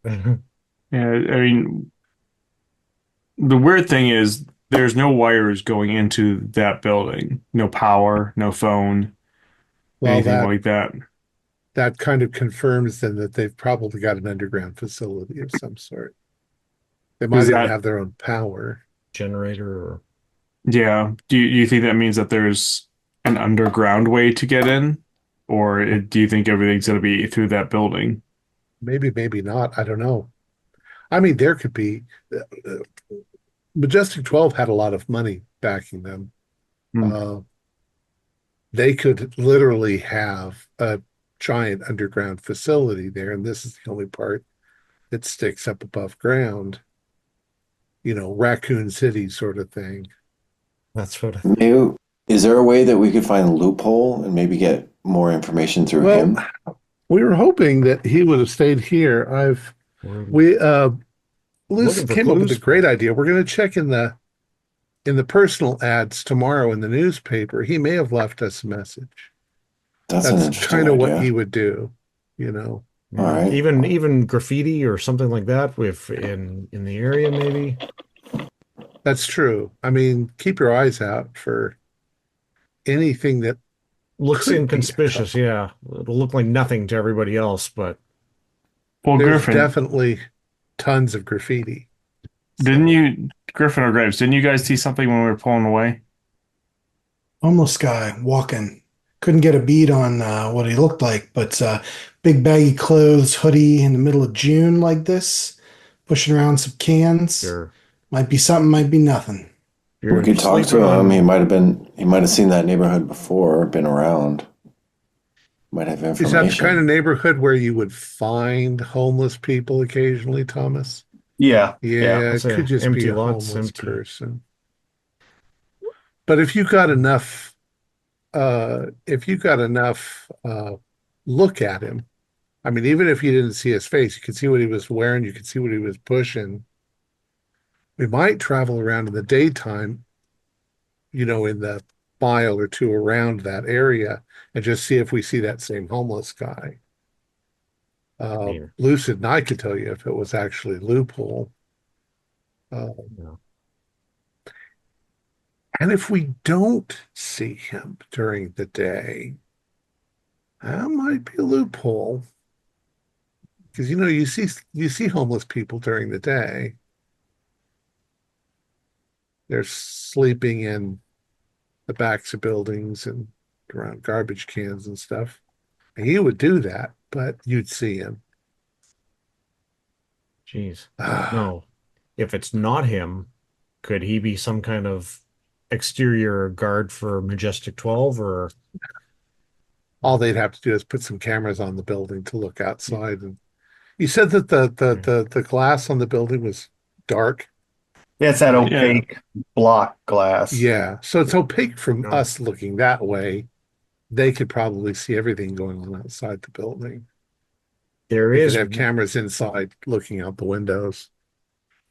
yeah, I mean, the weird thing is there's no wires going into that building. No power, no phone, Well, anything that like that. that kind of confirms then that they've probably got an underground facility of some sort. They Is might even that, have their own power. generator or yeah, do you think that means that there's an underground way to get in? Or do you think everything's going to be through that building? Maybe, maybe not. I don't know. I mean, there could be. Majestic 12 had a lot of money backing them. Hmm. Uh, they could literally have a giant underground facility there, and this is the only part that sticks up above ground. Raccoon City sort of thing. that's what Maybe, is there a way that we could find a loophole and maybe get more information through Well, him? we were hoping that he would have stayed here. we're We Luce looking for came up with a clues. great idea. We're going to check in the personal ads tomorrow in the newspaper. He may have left us a message. That's an That's interesting kind of what he idea. would do, you know. All Yeah. right. Even graffiti or something like that with in the area maybe. That's true. I mean, keep your eyes out for anything that Looks could be a inconspicuous, cover. yeah. It'll look like nothing to everybody else, but Well, There's Griffin, definitely tons of graffiti. didn't So, you, Griffin or Graves, didn't you guys see something when we were pulling away? Homeless guy walking. couldn't get a beat on what he looked like, but big baggy clothes, hoodie in the middle of June like this, pushing around some cans. Sure. Might be something, might be nothing. You're We could talk sleeping to him. on. He might have seen that neighborhood before, been around, might have Is that the kind of information. neighborhood where you would find homeless people occasionally, Thomas? Yeah, yeah. Yeah, Let's it could say just be empty a lots, homeless empty. person. But if you got enough look at him, I mean, even if you didn't see his face, you could see what he was wearing, you could see what he was pushing. We might travel around in the daytime, in the mile or two around that area and just see if we see that same homeless guy. Neither. Lucid and I could tell you if it was actually Loophole. Uh, No. and if we don't see him during the day, that might be a loophole. Because you see homeless people during the day. They're sleeping in the backs of buildings and around garbage cans and stuff. And he would do that, but you'd see him. Jeez. Ah, No. If it's not him, could he be some kind of exterior guard for Majestic 12 or all they'd have to do is put some cameras on the building to look outside. And you said that the glass on the building was dark. Yeah, it's that Yeah. opaque block glass. Yeah, so it's opaque from no? us looking that way. They could probably see everything going on outside the building. There They could is, have cameras inside looking out the windows.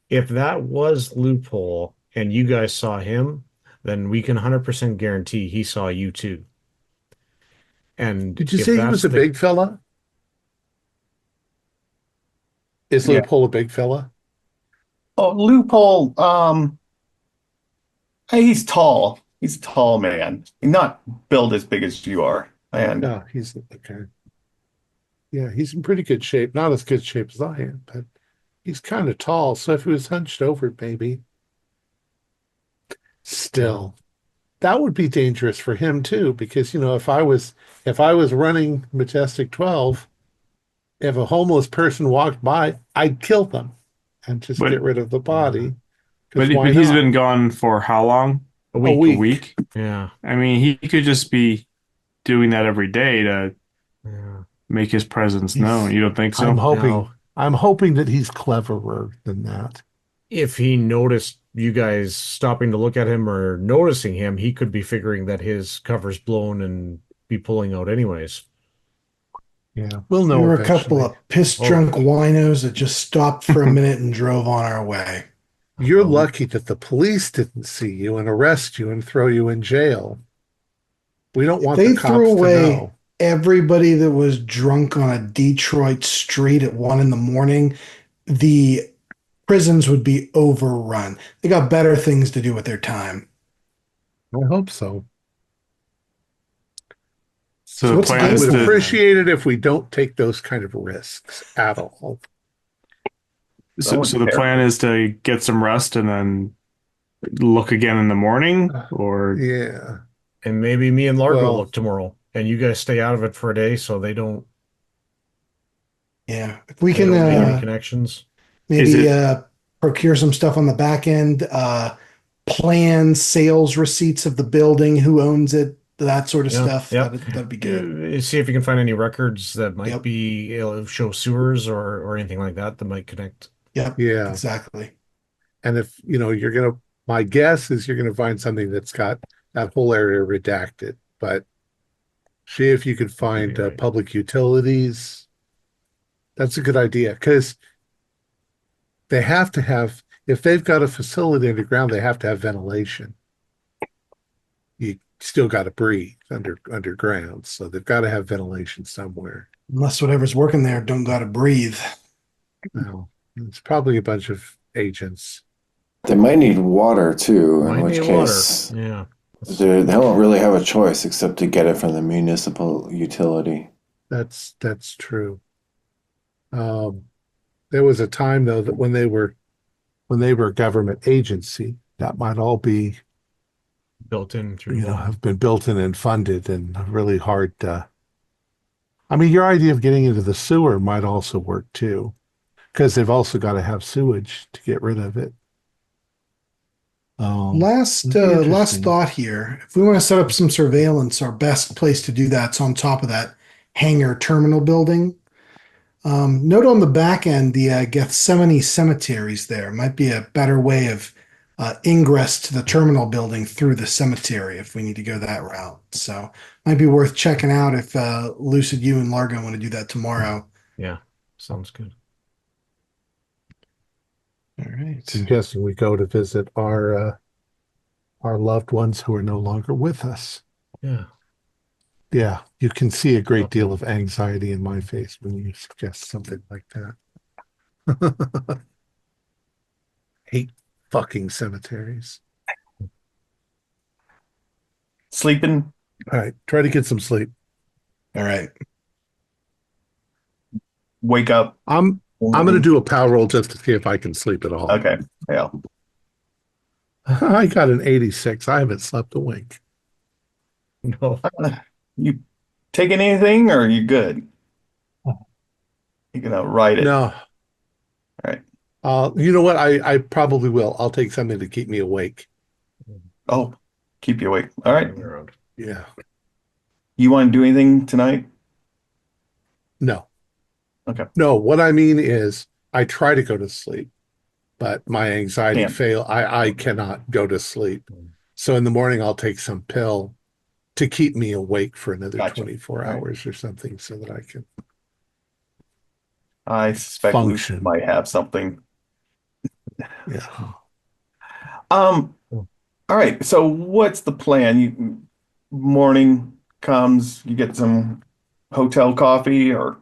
if that was Loophole and you guys saw him, then we can 100% guarantee he saw you too. And Did you if say he was that's a the, big fella? Is Yeah. Loophole a big fella? Oh, loophole. Hey, he's tall. He's a tall man. He's not built as big as you are. And No, he's okay. Yeah, he's in pretty good shape. Not as good shape as I am, but he's kind of tall. So if he was hunched over, maybe yeah, still, that would be dangerous for him too. Because if I was running Majestic 12, if a homeless person walked by, I'd kill them and just But get rid of the yeah, body. Because but why he's not? been gone for how long? a A week. A week. week? Yeah, I mean, he could just be doing that every day to yeah. make his presence known. He's. You don't think I'm so? hoping. Now, I'm hoping that he's cleverer than that. if he noticed you guys stopping to look at him or noticing him, he could be figuring that his cover's blown and be pulling out anyways. Yeah, we'll We know were a couple eventually. of piss Oh, drunk winos that just stopped for a minute and drove on our way. You're well, lucky that the police didn't see you and arrest you and throw you in jail. We don't If want the they threw cops to away know. everybody that was drunk on a Detroit street at 1 in the morning, the prisons would be overrun. They got better things to do with their time. I hope so. So So the what's the plan I game is would plan to then? appreciate it if we don't take those kind of risks at all. so, going so the plan is to get some rest and then look again in the morning, or Yeah. and maybe me and Largo Well, look tomorrow, and you guys stay out of it for a day so Yeah, if we they can don't make any uh, connections. is maybe it procure some stuff on the back end, plan sales receipts of the building, who owns it, that sort of Yeah, stuff. yeah. That'd be good. See if you can find any records that might Yep, be show sewers or anything like that that might connect. yep, yeah. exactly. And if, my guess is you're going to find something that's got that whole area redacted. But see if you could Maybe find right. public utilities. That's a good idea because they have to have, if they've got a facility underground, they have to have ventilation. You still got to breathe underground, so they've got to have ventilation somewhere. Unless whatever's working there don't gotta breathe. Now, it's probably a bunch of agents. They might need water too, in Might which need water. case Yeah. they don't really have a choice except to get it from the municipal utility. That's true. Um, there was a time though that when they were a government agency, that might all be built in through have been built in and funded and really hard to. I mean, your idea of getting into the sewer might also work too, because they've also got to have sewage to get rid of it. Last Interesting. thought here. If we want to set up some surveillance, our best place to do that's on top of that hangar terminal building. Note on the back end, the Gethsemane cemeteries there might be a better way of ingress to the terminal building through the cemetery if we need to go that route. So might be worth checking out if Lucid, you and Largo want to do that tomorrow. Yeah, sounds good. All right. Suggesting we go to visit our loved ones who are no longer with us. Yeah. Yeah, you can see a great deal of anxiety in my face when you suggest something like that. Hate fucking cemeteries. Sleeping? All right, try to get some sleep. All right. Wake up. I'm going to do a power roll just to see if I can sleep at all. Okay. Yeah. I got an 86. I haven't slept a wink. No. You taking anything or are you good? You're gonna write it. No. All right. You know what? I probably will. I'll take something to keep me awake. Oh, keep you awake. All right. Yeah. You want to do anything tonight? No. Okay. No, what I mean is I try to go to sleep, but my anxiety Can't. I cannot go to sleep. So in the morning I'll take some pill to keep me awake for another Gotcha. 24 All right. hours or something so that I can I suspect Luke function. might have something. Yeah. All right. So what's the plan? Morning comes, you get some hotel coffee or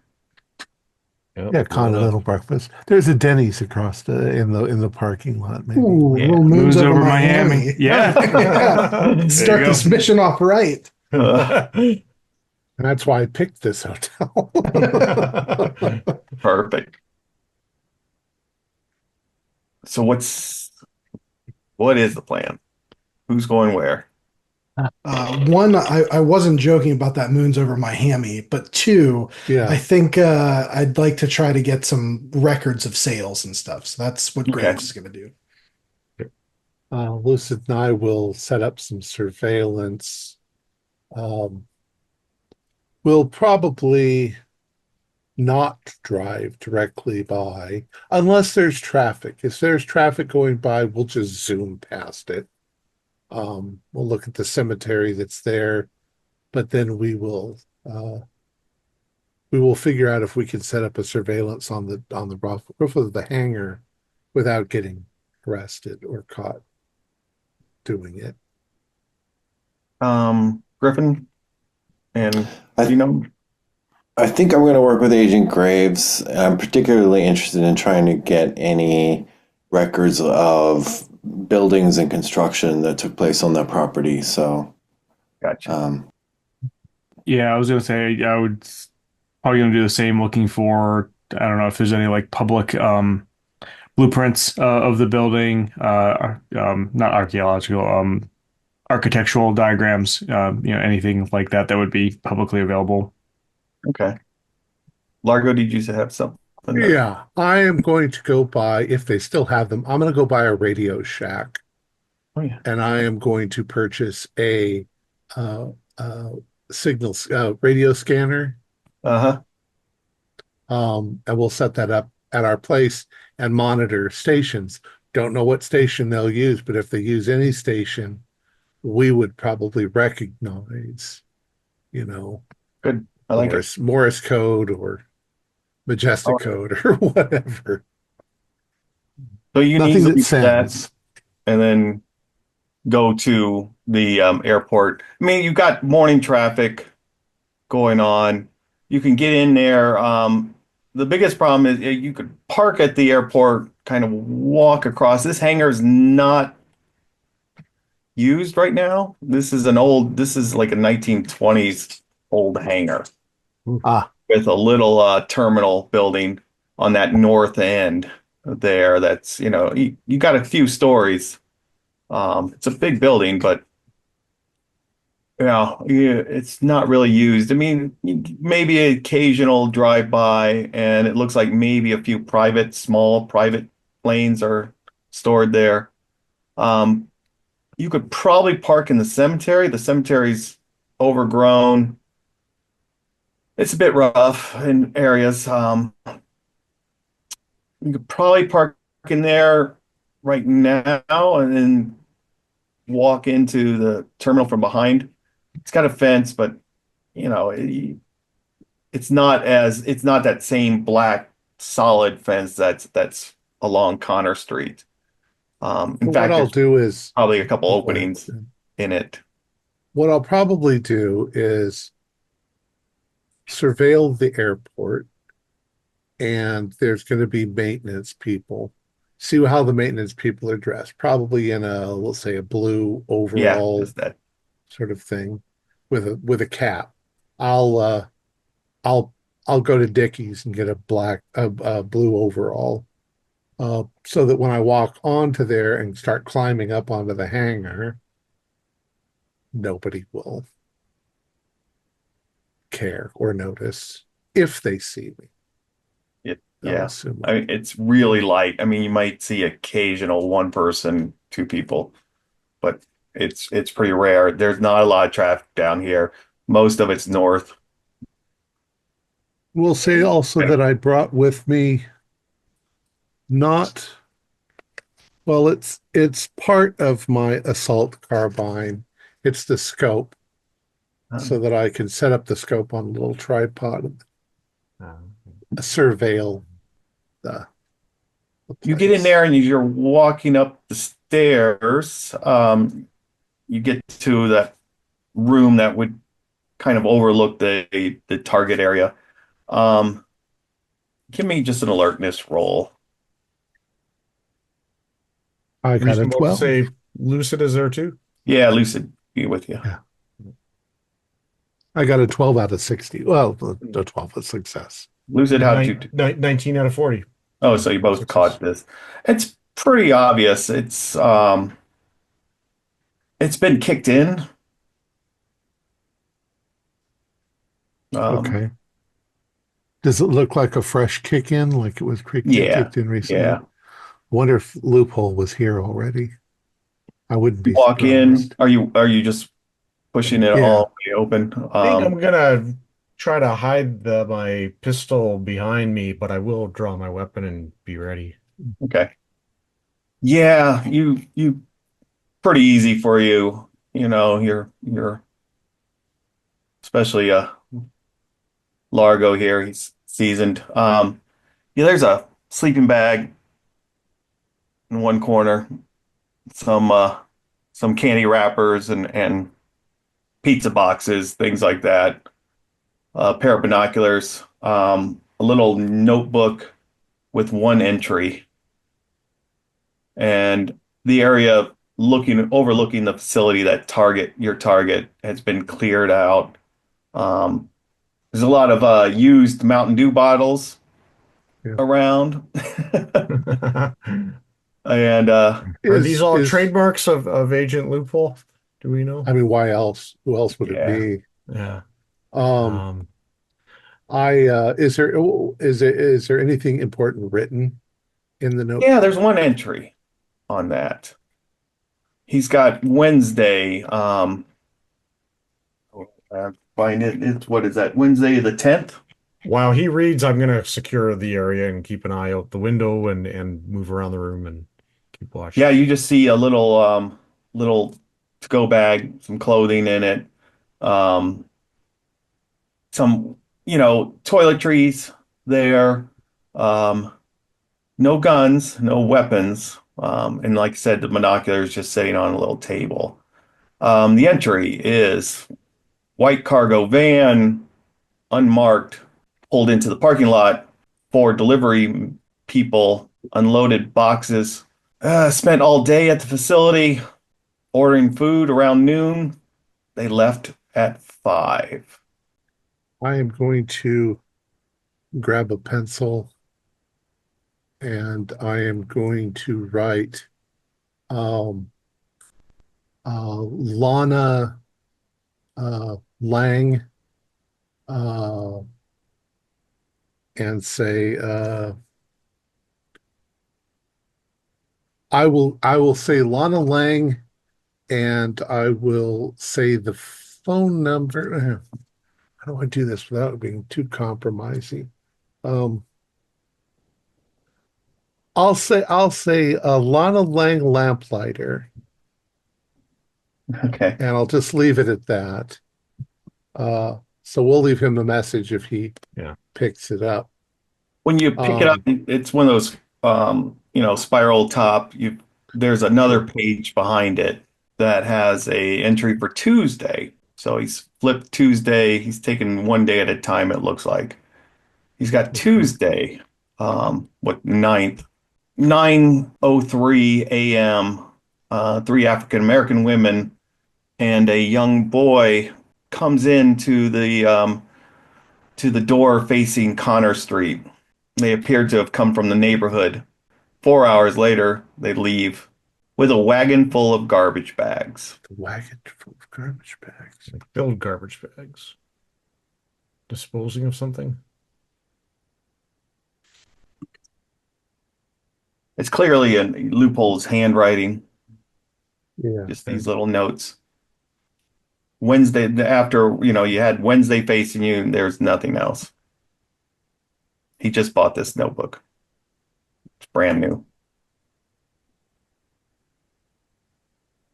Yeah, continental breakfast. There's a Denny's across in the parking lot, maybe. Ooh, Yeah. little moons over over Miami. Yeah. Yeah. Start this mission off right. And that's why I picked this hotel. perfect. So what is the plan? Who's going where? One, I wasn't joking about that moons over Miami, but two, I Yeah. think I'd like to try to get some records of sales and stuff. So that's what Okay. Grooms is going to do. Lucid and I will set up some surveillance. We'll probably not drive directly by unless there's traffic. If there's traffic going by, we'll just zoom past it. We'll look at the cemetery that's there, but then we will figure out if we can set up a surveillance on the roof of the hangar without getting arrested or caught doing it. Griffin and I think I'm going to work with Agent Graves. I'm particularly interested in trying to get any records of buildings and construction that took place on that property. So, gotcha. Yeah, I was gonna say I would probably gonna do the same, looking for, I don't know if there's any like public blueprints of the building, not archaeological, architectural diagrams, anything like that that would be publicly available. Okay. Largo, did you have something? Yeah, I am going to go by, if they still have them, I'm going to go by a Radio Shack. Oh yeah. And I am going to purchase a signal radio scanner. Uh-huh. And we'll set that up at our place and monitor stations. Don't know what station they'll use, but if they use any station, we would probably recognize, Good. I like Morse code or Majestic code or whatever. So you Nothing need that to sends. and then go to the airport. I mean, you've got morning traffic going on. You can get in there. The biggest problem is you could park at the airport, kind of walk across. This hangar is not used right now. This is like a 1920s old hangar with a little terminal building on that north end there. That's, you got a few stories. It's a big building, but Yeah, it's not really used. I mean, maybe an occasional drive-by, and it looks like maybe a few small private planes are stored there. Um, you could probably park in the cemetery. The cemetery's overgrown. It's a bit rough in areas. You could probably park in there right now and then walk into the terminal from behind. It's got a fence, but you know, it's not that same black solid fence that's along Connor Street. In But what fact, I'll there's do is, probably a couple oh, go ahead. openings in it. What I'll probably do is surveil the airport, and there's going to be maintenance people. See how the maintenance people are dressed. Probably in a, let's say, a blue Yeah, overall just that. sort of thing with a cap. I'll uh I'll I'll go to Dickies and get a blue overall. So that when I walk onto there and start climbing up onto the hangar, nobody will care or notice if they see me. They'll Yeah. assume I I'm mean, it's really light. I mean, you might see occasional one person, two people, but it's pretty rare. There's not a lot of traffic down here. Most of it's north. We'll say also that I brought with me not, well, it's part of my assault carbine. It's the scope, Um, so that I can set up the scope on a little tripod and Um, surveil the, the You get in place. there and you're walking up the stairs. You get to that room that would kind of overlook the target area. Um, Give me just an alertness roll. I got a reasonable to 12. say Lucid is there too? Yeah, Lucid, be with you. Yeah. I got a 12 out of 60. Well, the 12 is success. Lucid, how'd you do? 19 out of 40. Oh, so you both Success. caught this. It's pretty obvious. It's been kicked in. Um, Okay. Does it look like a fresh kick in, like it was yeah, kicked in recently? yeah. Wonder if Loophole was here already. I wouldn't be Walk in. surprised. Are you just pushing it Yeah. all the way open? I think I'm gonna try to hide my pistol behind me, but I will draw my weapon and be ready. Okay. Yeah, you pretty easy for you. You know, you're especially Largo here. He's seasoned. Yeah, there's a sleeping bag in one corner, some some candy wrappers and pizza boxes, things like that. A pair of binoculars, a little notebook with one entry, and the area looking overlooking the facility that your target has been cleared out. Um, there's a lot of used Mountain Dew bottles Yeah. around, and Are these all Is trademarks of Agent Loophole? Do we know? I mean, why else? Who else would it yeah. be? Yeah. Um, Um, I is there anything important written in the Yeah, notebook? there's one entry on that. He's got Wednesday. Find it. It's what is that? Wednesday the 10th? while he reads, I'm gonna secure the area and keep an eye out the window and move around the room and keep watch. Yeah, you just see a little to-go bag, some clothing in it, um, some toiletries there, um, no guns, no weapons, and like I said, the binoculars just sitting on a little table. The entry is white cargo van, unmarked, pulled into the parking lot. For delivery people unloaded boxes. Spent all day at the facility ordering food around noon. They left at 5. I am going to grab a pencil and I am going to write Lana Lang, uh, and say, I will say Lana Lang, and I will say the phone number. How do I do this without being too compromising? Um, I'll say Lana Lang lamplighter, Okay. and I'll just leave it at that. So we'll leave him the message if he Yeah. picks it up. When you pick it up, it's one of those spiral top. There's another page behind it that has a entry for Tuesday. So he's flipped Tuesday. He's taken one day at a time, it looks like. He's got Tuesday, what, 9th, 9:03 a.m. Three African American women and a young boy comes into the door facing Connor Street. They appear to have come from the neighborhood. 4 hours later, they leave with a wagon full of garbage bags. The wagon full of garbage bags. Like filled garbage bags. Disposing of something? It's clearly in Loophole's handwriting, Yeah. just these little notes. Wednesday, after, you had Wednesday facing you, and there's nothing else. He just bought this notebook. It's brand new.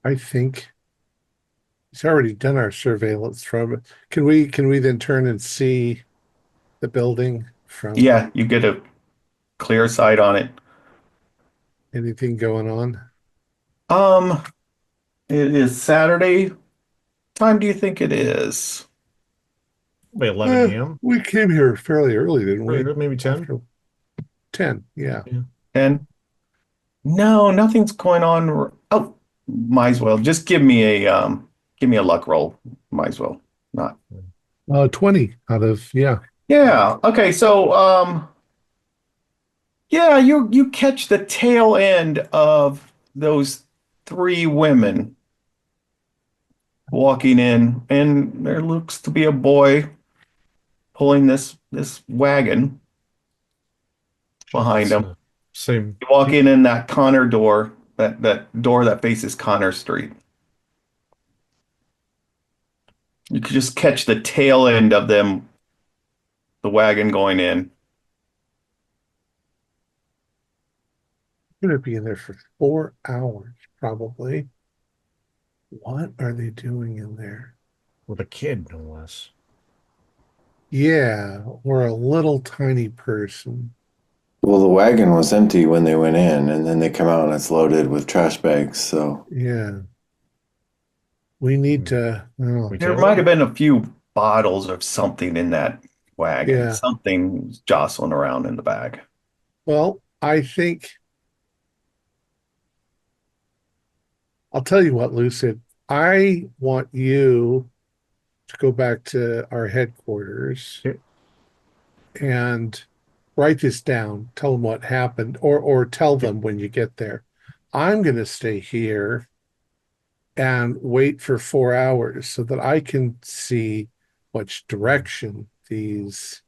I think he's already done our surveillance from it. Can we then turn and see the building from Yeah, you get a clear sight on it. anything going on? Um, it is Saturday. Time do you think it is? By 11 a.m.? We came here fairly early, didn't we? Maybe 10? After 10, yeah. 10? No, nothing's going on. Oh, might as well. Just give me a luck roll. Might as well. Not. 20 out of, yeah. Yeah. Okay, so yeah, you catch the tail end of those three women walking in, and there looks to be a boy pulling this wagon behind him. Same. You walk in that Connor door, that door that faces Connor Street. You could just catch the tail end of them, the wagon going in. Going to be in there for 4 hours, probably. What are they doing in there? With a kid, no less. Yeah, or a little tiny person. Well, the wagon was empty when they went in, and then they come out and it's loaded with trash bags. So Yeah. We need to, There might have been a few bottles of something in that wagon. Yeah. Something was jostling around in the bag. well, I think I'll tell you what, Lucid. I want you to go back to our headquarters Okay. and write this down. Tell them what happened, or tell them when you get there. I'm going to stay here and wait for 4 hours so that I can see which direction these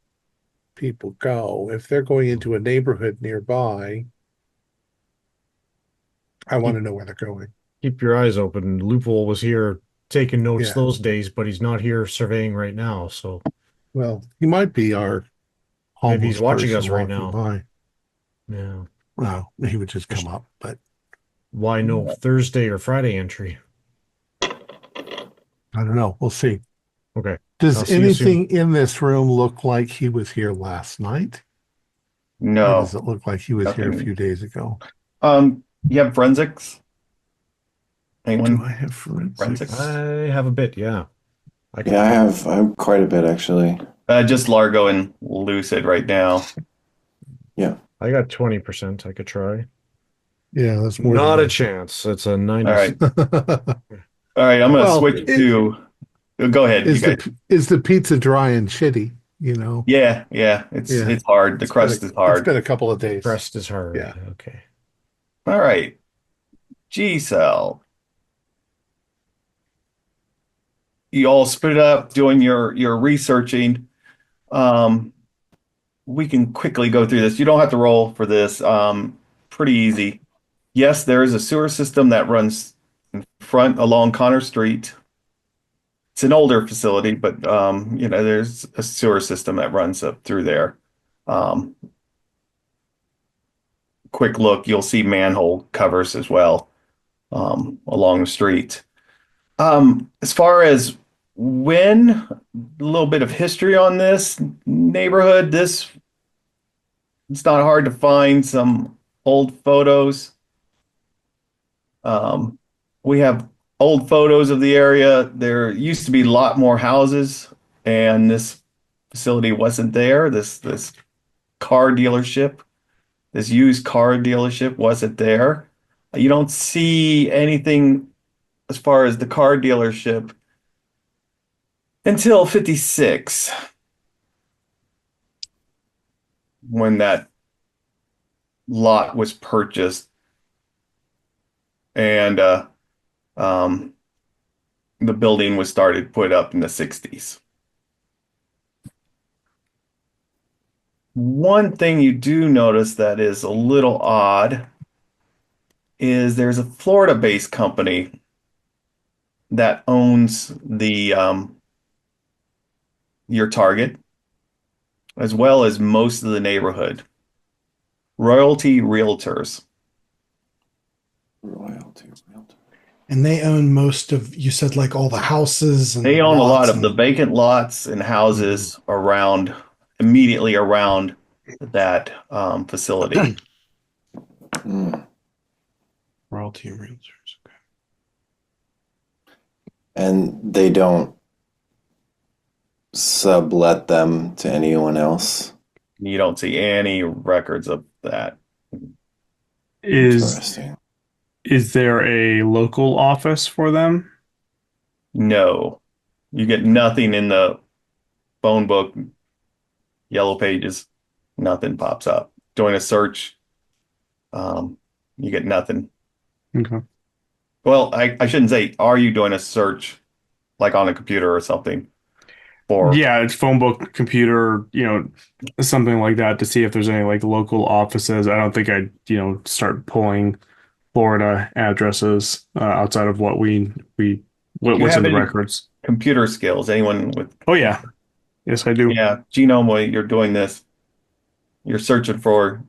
people go. If they're going into a neighborhood nearby, I want to know where they're going. Keep your eyes open. Loophole was here taking notes Yeah. those days, but he's not here surveying right now. So Well, he might be our maybe he's homeless watching person us right walking now. by. Yeah. Well, he would just come up, but Why no Thursday or Friday entry? I don't know. We'll see. Okay. I'll Does see you soon. anything in this room look like he was here last night? Or No. does it look like he was here a Nothing. few days ago? You have forensics? Do Anyone? I have forensics? Forensics? I have a bit, yeah. I can yeah, I have quite a bit actually. Just Largo and Lucid right now. I got 20%. I could try. Yeah, that's more Not than a chance. It's a 90. All right. that. All right, I'm gonna Well, switch to. Go ahead, you Is guys. the pizza dry and shitty? Yeah, Yeah. it's hard. The crust is It's hard. been a couple of days. Crust is hard. Yeah. Okay. All right. G-Cell. you all split up doing your researching. Um, we can quickly go through this. You don't have to roll for this. Pretty easy. Yes, there is a sewer system that runs in front along Connor Street. It's an older facility, but there's a sewer system that runs up through there. Um, quick look, you'll see manhole covers as well along the street. As far as when, a little bit of history on this neighborhood. It's not hard to find some old photos. Um, we have old photos of the area. There used to be a lot more houses, and this facility wasn't there. This car dealership, this used car dealership wasn't there. You don't see anything as far as the car dealership until 56, when that lot was purchased, and um, the building was started put up in the 60s. One thing you do notice that is a little odd is there's a Florida-based company that owns the your target, as well as most of the neighborhood. Royalty Realtors. Royalty realtor. And they own most of, you said, like all the houses and They own a lot lots of the vacant lots and houses immediately around that facility. royalty realtors. Okay. And they don't sublet them to anyone else. You don't see any records of that. Interesting. Is there a local office for them? No. You get nothing in the phone book, yellow pages. Nothing pops up. Doing a search, you get nothing. Okay. Well, I shouldn't say, are you doing a search like on a computer or something? Or Yeah, it's phone book, computer, something like that to see if there's any like local offices. I don't think I'd, start pulling Florida addresses outside of what do you what's in have the any records. computer skills? Anyone with, Oh yeah, yes I do. yeah, Genome, while you're doing this, you're searching for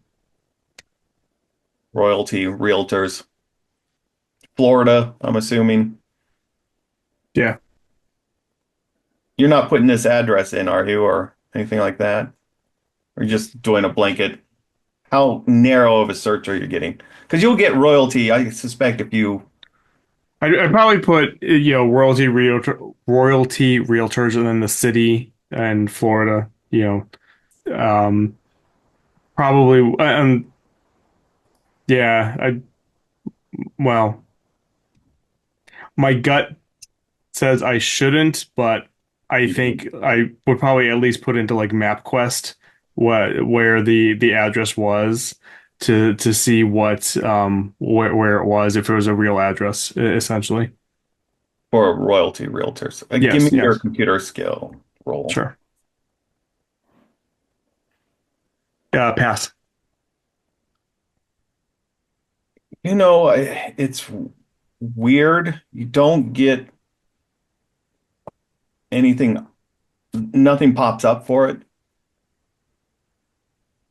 royalty realtors. Florida, I'm assuming. Yeah. You're not putting this address in, are you, or anything like that? Or just doing a blanket? How narrow of a search are you getting? Because you'll get royalty, I suspect, if you. I'd probably put royalty realtors and then the city and Florida. Um, probably yeah. I well, my gut says I shouldn't, but I think I would probably at least put into like MapQuest where the address was to see what where it was, if it was a real address essentially. For royalty realtors. Give Yes, me your yes, computer skill roll. sure. Pass. It's weird. You don't get anything, nothing pops up for it.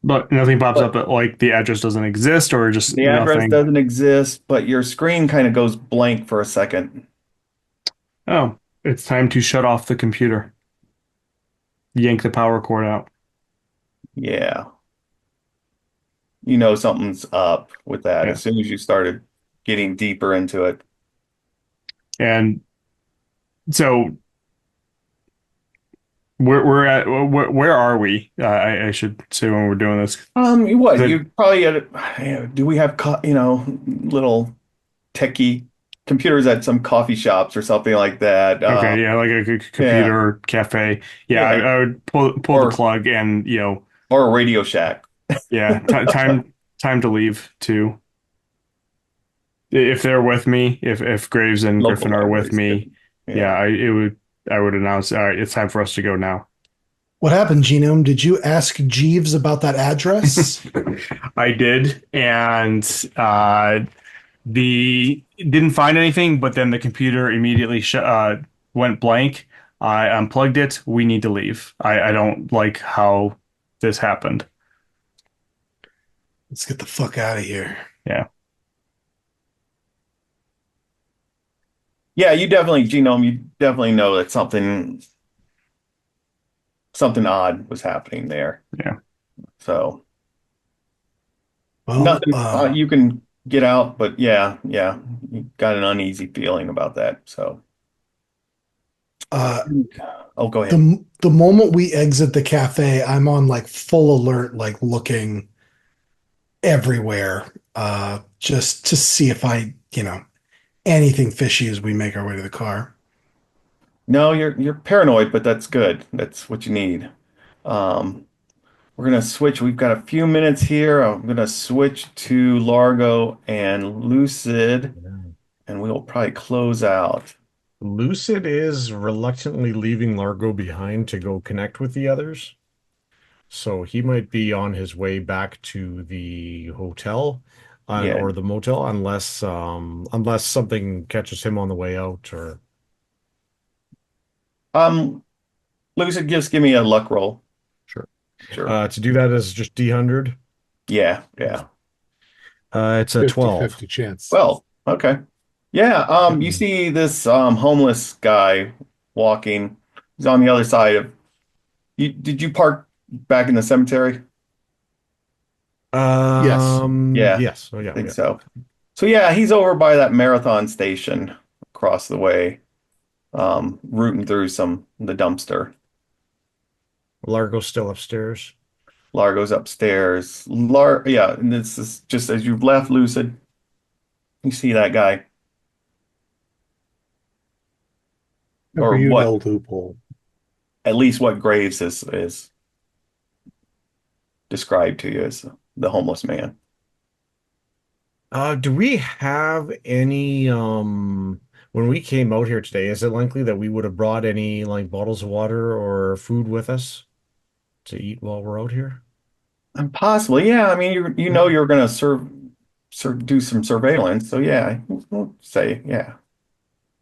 But nothing pops up But that like the address doesn't exist or just the address nothing. doesn't exist, but your screen kind of goes blank for a second. Oh, it's time to shut off the computer. Yank the power cord out. Yeah. You know something's up with that Yeah. as soon as you started getting deeper into it. And so where are we? I should say when we're doing this. What The, you probably do we have little techie computers at some coffee shops or something like that? okay, yeah, like a Yeah, computer cafe. Yeah, yeah, I would pull the or plug and or a Radio Shack. yeah, time to leave too. If they're with me, if Graves and Local Griffin are with libraries me, good. yeah, Yeah, it would I would announce, all right, it's time for us to go now. What happened, Genome? Did you ask Jeeves about that address? I did, and the didn't find anything, but then the computer immediately went blank. I unplugged it. We need to leave. I don't like how this happened. Let's get the fuck out of here. Yeah. Yeah, you definitely know that something odd was happening there. Yeah. So Well, nothing you can get out, but yeah, you got an uneasy feeling about that. So uh, oh, go ahead. the moment we exit the cafe, I'm on like full alert, like looking everywhere, just to see if anything fishy as we make our way to the car. No, you're paranoid, but that's good. That's what you need. Um, we're gonna switch. We've got a few minutes here. I'm gonna switch to Largo and Lucid, and we'll probably close out. Lucid is reluctantly leaving Largo behind to go connect with the others. So he might be on his way back to the hotel Yeah. or the motel unless something catches him on the way out or Um, Lucid, just give me a luck roll. sure. Sure. To do that is just D100. Yeah. It's a 12. 50-50 chance. Well, okay. Yeah, you Mm. see this homeless guy walking. He's on the other side of did you park back in the cemetery? Yes. Yeah, Yes. Oh I yeah, think yeah. so. So yeah, he's over by that marathon station across the way, rooting through the dumpster. Largo's still upstairs. Largo's upstairs. Yeah, and this is just as you've left Lucid, you see that guy. Never Or you what know loophole. at least what Graves is described to you as the homeless man. Do we have any when we came out here today, is it likely that we would have brought any like bottles of water or food with us to eat while we're out here? And possibly, yeah. I mean, you know you're going to do some surveillance, so yeah, we'll say yeah.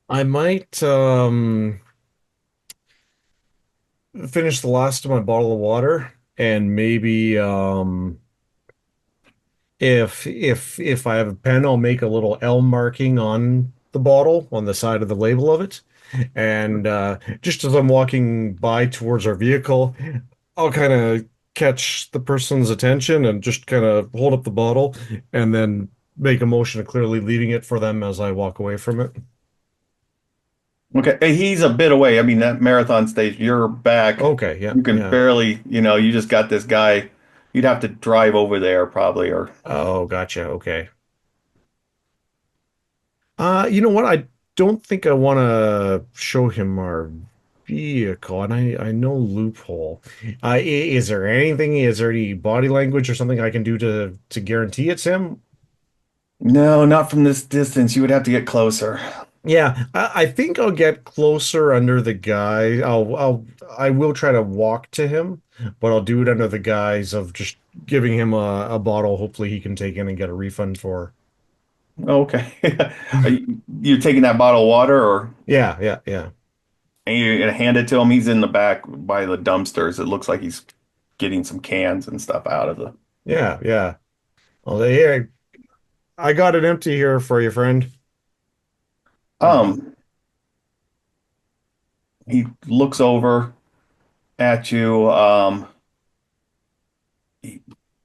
I might finish the last of my bottle of water and maybe if I have a pen, I'll make a little L marking on the bottle on the side of the label of it. And just as I'm walking by towards our vehicle, I'll kind of catch the person's attention and just kind of hold up the bottle and then make a motion of clearly leaving it for them as I walk away from it. Okay, he's a bit away. I mean, that marathon stage, you're back. Okay, yeah, You can yeah. barely, you just got this guy. You'd have to drive over there probably, or Oh, gotcha. Okay. You know what? I don't think I want to show him our vehicle, and I know loophole. Is there anything? Is there any body language or something I can do to guarantee it's him? no, not from this distance. You would have to get closer. Yeah, I think I'll get closer under the guy. I will try to walk to him, but I'll do it under the guise of just giving him a bottle. Hopefully, he can take in and get a refund for. Okay. You taking that bottle of water, or Yeah, yeah, yeah, and you're gonna hand it to him? He's in the back by the dumpsters. It looks like he's getting some cans and stuff out of the. yeah, yeah. Well, here I got it empty here for you, friend. Um, he looks over at you,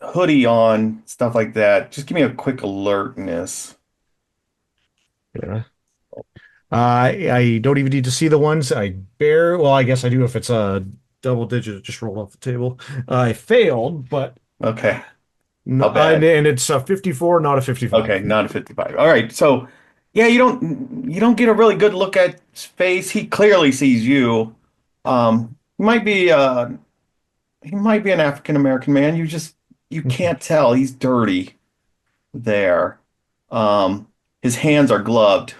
hoodie on, stuff like that. Just give me a quick alertness. Yeah. I don't even need to see the ones. Well, I guess I do if it's a double digit just rolled off the table. I failed, but Okay, no, how bad? and it's a 54, not a 55. Okay, not a 55. All right, so yeah, you don't get a really good look at his face. He clearly sees you. He might be an African American man. You can't tell. He's dirty there. His hands are gloved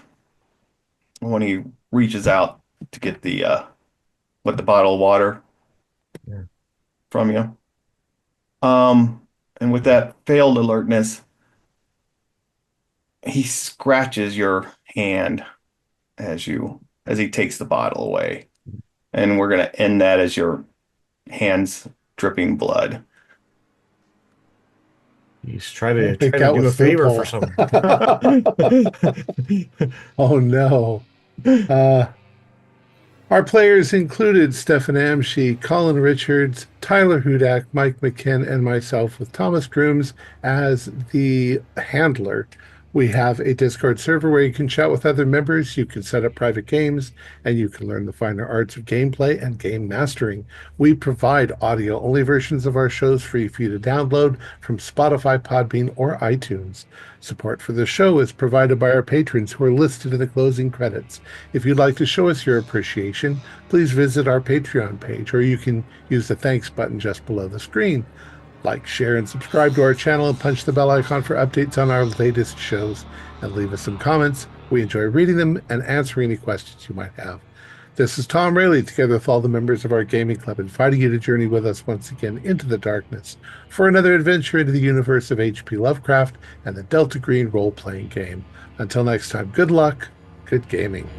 when he reaches out to get the with the bottle of water Yeah. from you. And with that failed alertness, he scratches your hand as he takes the bottle away. And we're gonna end that as your hands dripping blood. He's I try think to that do a was the favor for pull. someone. Oh no. Uh, Our players included Stefan Amshi, Colin Richards, Tyler Hudak, Mike McKinn, and myself, with Thomas Grooms as the handler. We have a Discord server where you can chat with other members, you can set up private games, and you can learn the finer arts of gameplay and game mastering. We provide audio-only versions of our shows free for you to download from Spotify, Podbean, or iTunes. Support for the show is provided by our patrons who are listed in the closing credits. If you'd like to show us your appreciation, please visit our Patreon page, or you can use the thanks button just below the screen. Like, share, and subscribe to our channel, and punch the bell icon for updates on our latest shows. And leave us some comments. We enjoy reading them and answering any questions you might have. This is Thom Raley, together with all the members of our gaming club, inviting you to journey with us once again into the darkness for another adventure into the universe of H.P. Lovecraft and the Delta Green role-playing game. Until next time, good luck, good gaming.